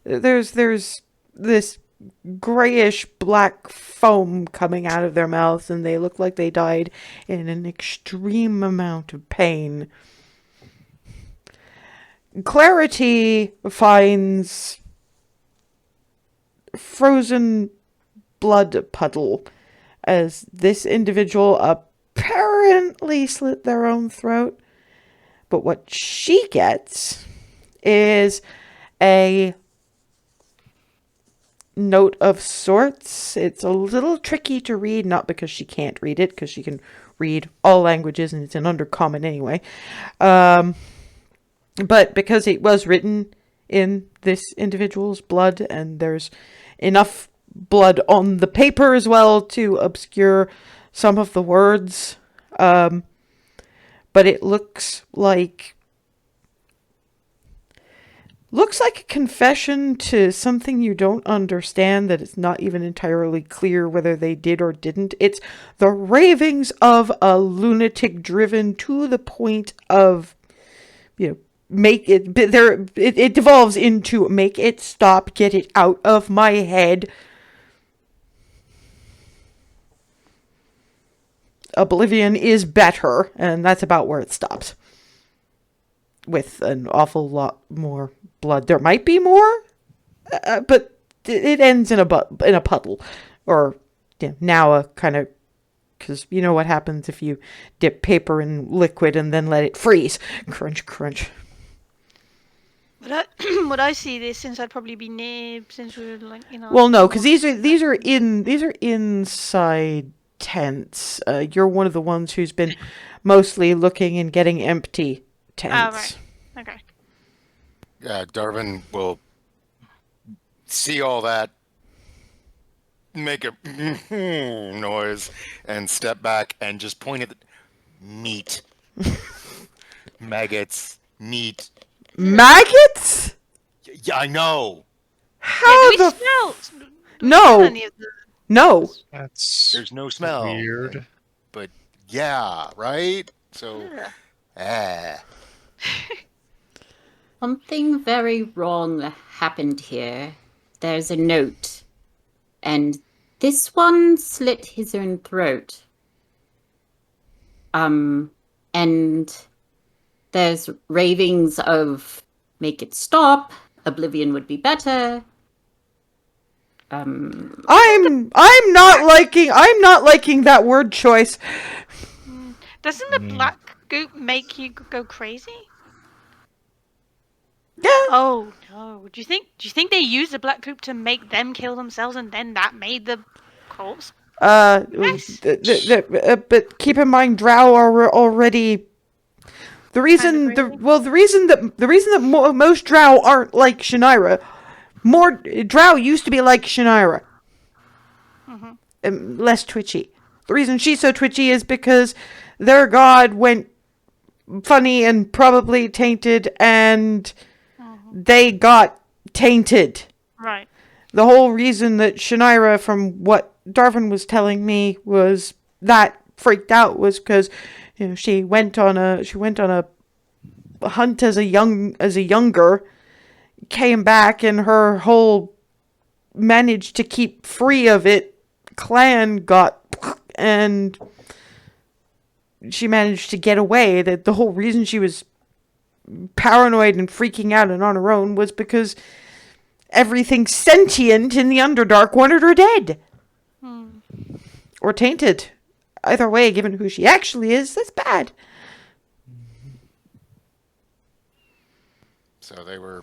There's this grayish black foam coming out of their mouths, and they look like they died in an extreme amount of pain. Clarity finds frozen blood puddle as this individual apparently slit their own throat. But what she gets is a note of sorts. It's a little tricky to read, not because she can't read it, because she can read all languages and it's an undercommon anyway. But because it was written in this individual's blood, and there's enough blood on the paper as well to obscure some of the words. But it looks like a confession to something you don't understand, that it's not even entirely clear whether they did or didn't. It's the ravings of a lunatic driven to the point of, make it, it devolves into make it stop, get it out of my head. Oblivion is better, and that's about where it stops. With an awful lot more blood. There might be more, but it ends in a puddle, or now a kind of because you know what happens if you dip paper in liquid and then let it freeze. Crunch, crunch. Would I see this since I'd probably be near, since we were like, Well, no, because these are inside tents. You're one of the ones who's been mostly looking and getting empty tents. Oh, right. Okay. Darwin will see all that, make a noise, and step back and just point at the meat. Maggots, meat. Maggots? Yeah, I know. How do we smell? No. Any of the... No. There's no smell. Weird. But yeah, right? So, Something very wrong happened here. There's a note. And this one slit his own throat. And there's ravings of make it stop, oblivion would be better. I'm not liking that word choice. Doesn't the black goop make you go crazy? Yeah. Oh no! Do you think they used the black goop to make them kill themselves, and then that made the corpse? Yes. But keep in mind, Drow are already. The reason that most Drow aren't like Shannara. More Drow used to be like Shannara. Less twitchy. The reason she's so twitchy is because their god went funny and probably tainted, and they got tainted. Right. The whole reason that Shannara, from what Darwin was telling me, was that freaked out was because she went on a hunt as a younger, came back, and her whole managed to keep free of it clan got, and she managed to get away. That the whole reason she was paranoid and freaking out and on her own was because everything sentient in the Underdark wanted her dead. Or tainted. Either way, given who she actually is, that's bad. So they were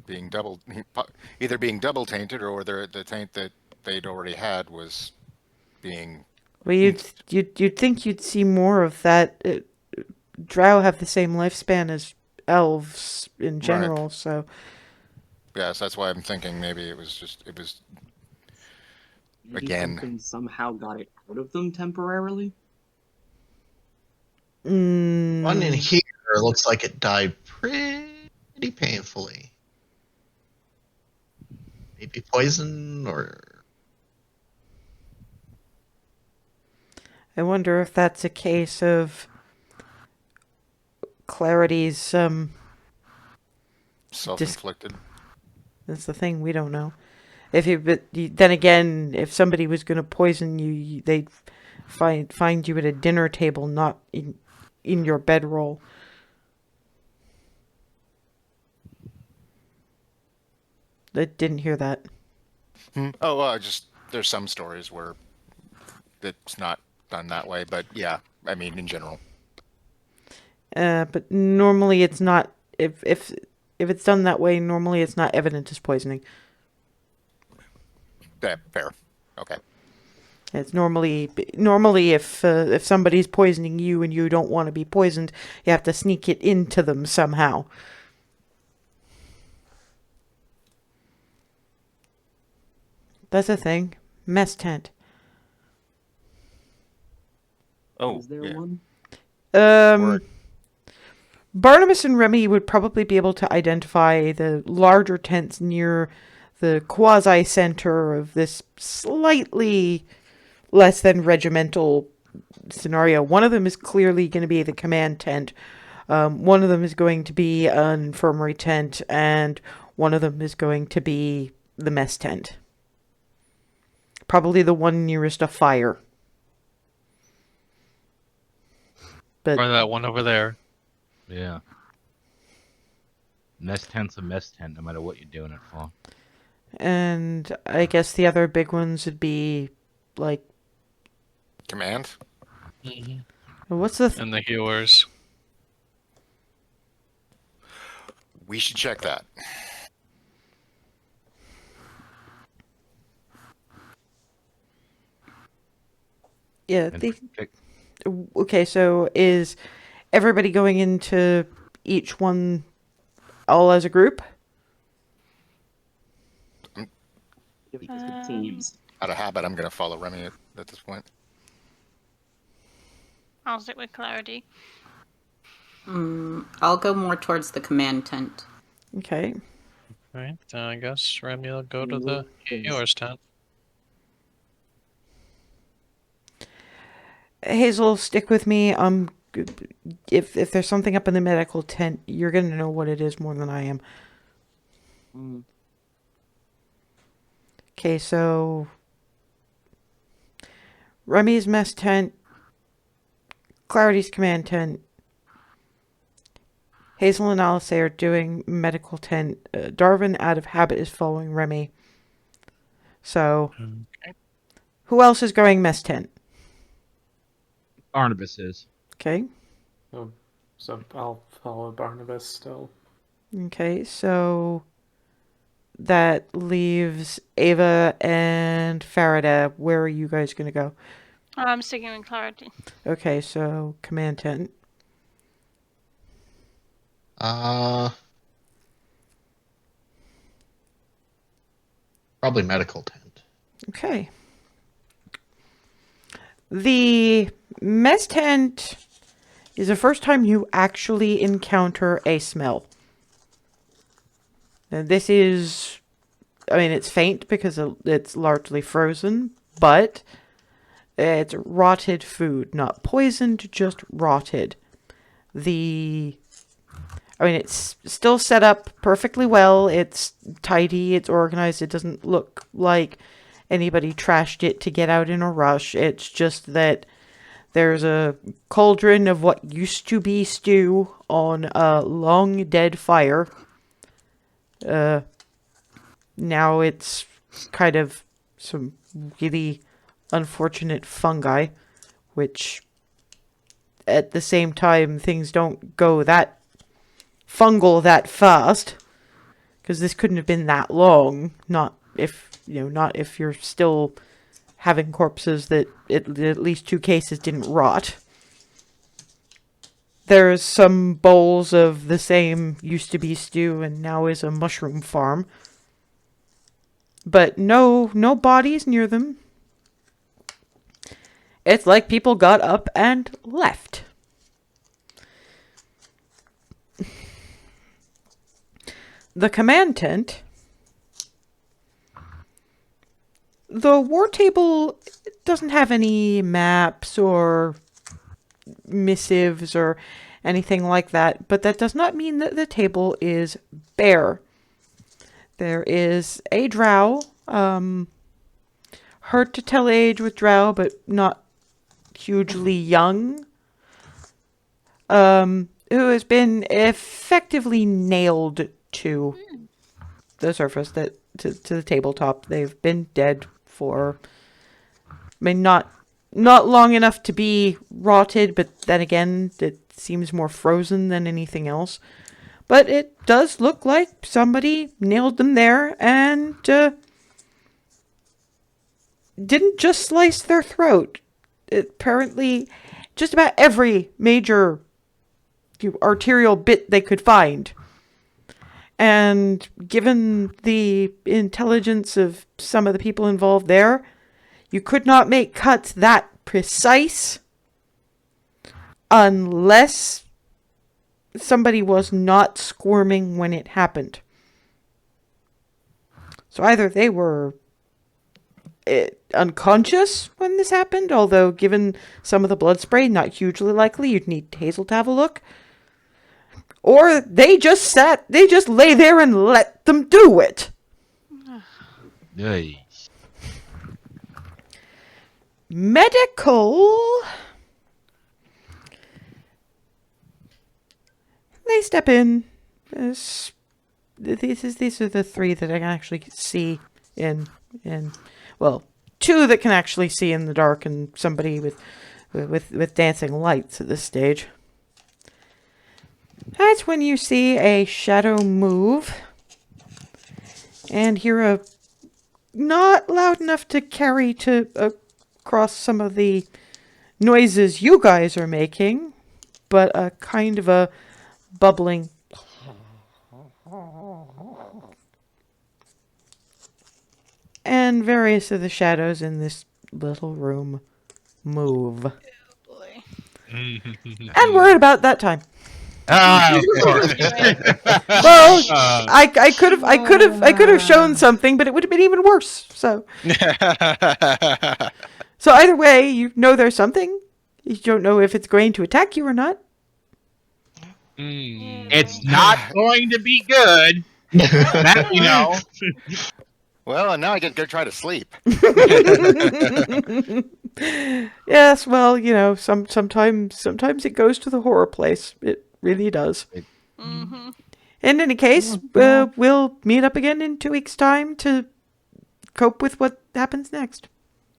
either being double tainted, or the taint that they'd already had was being. Well, you'd think you'd see more of that. Drow have the same lifespan as elves in general, Right. so. Yes, that's why I'm thinking maybe it was. Maybe Again. something somehow got it out of them temporarily. One in here looks like it died pretty painfully. Maybe poison or. I wonder if that's a case of Clarity's, Self-inflicted. That's the thing, we don't know. Then again, if somebody was going to poison you, they'd find you at a dinner table, not in your bedroll. I didn't hear that. Oh, there's some stories where it's not done that way, but yeah, I mean in general. But normally it's not. If it's done that way, normally it's not evident as poisoning. Yeah, fair. Okay. It's normally if somebody's poisoning you and you don't want to be poisoned, you have to sneak it into them somehow. That's a thing. Mess tent. Oh, Is there yeah. one? Or- Barnabas and Remy would probably be able to identify the larger tents near the quasi-center of this slightly less than regimental scenario. One of them is clearly going to be the command tent. One of them is going to be an infirmary tent, and one of them is going to be the mess tent. Probably the one nearest a fire. But Or that one over there. Yeah. Mess tent's a mess tent, no matter what you're doing it for. And I guess the other big ones would be, like, Command? What's the... And the healers. We should check that. Yeah, And the... pick- Okay, so is everybody going into each one all as a group? Giving us the teams. Out of habit, I'm going to follow Remy at this point. I'll stick with Clarity. I'll go more towards the command tent. Okay. Right, then I guess Remy will go to the healer's tent. Hazel, stick with me. If there's something up in the medical tent, you're gonna know what it is more than I am. Okay, so Remy's mess tent, Clarity's command tent, Hazel and Alice are doing medical tent. Darwin, out of habit, is following Remy. So, Okay. who else is going mess tent? Barnabas is. Okay. So I'll follow Barnabas still. Okay, so that leaves Ava and Farida. Where are you guys gonna go? I'm sticking with Clarity. Okay, so command tent. Probably medical tent. Okay. The mess tent is the first time you actually encounter a smell. Now, this is, I mean, it's faint because it's largely frozen, but it's rotted food, not poisoned, just rotted. I mean, it's still set up perfectly well. It's tidy, it's organized. It doesn't look like anybody trashed it to get out in a rush. It's just that there's a cauldron of what used to be stew on a long dead fire. Now it's kind of some really unfortunate fungi, which at the same time things don't go that fungal that fast, because this couldn't have been that long. Not if you're still having corpses that at least 2 cases didn't rot. There's some bowls of the same used to be stew and now is a mushroom farm. But no bodies near them. It's like people got up and left. The command tent. The war table doesn't have any maps or missives or anything like that, but that does not mean that the table is bare. There is a drow, hard to tell age with drow, but not hugely young, who has been effectively nailed to the surface, to the tabletop. They've been dead for, I mean, not long enough to be rotted, but then again, it seems more frozen than anything else. But it does look like somebody nailed them there and didn't just slice their throat. Apparently, just about every major arterial bit they could find. And given the intelligence of some of the people involved there, you could not make cuts that precise unless somebody was not squirming when it happened. So either they were unconscious when this happened, although given some of the blood spray, not hugely likely, you'd need Hazel to have a look. Or they just lay there and let them do it. Yay. Medical. They step in. These are the 3 that I can actually see in well, two that can actually see in the dark, and somebody with dancing lights at this stage. That's when you see a shadow move and hear a not loud enough to carry to across some of the noises you guys are making, but a kind of a bubbling. And various of the shadows in this little room move. Boy. And we're at about that time. Ah, of course. Well, I could have shown something, but it would have been even worse. So either way, you know there's something. You don't know if it's going to attack you or not. It's not going to be good. That you know. Well, and now I get to go try to sleep. Yes, well, you know, sometimes it goes to the horror place. It really does. Mm-hmm. In any case, we'll meet up again in 2 weeks' time to cope with what happens next.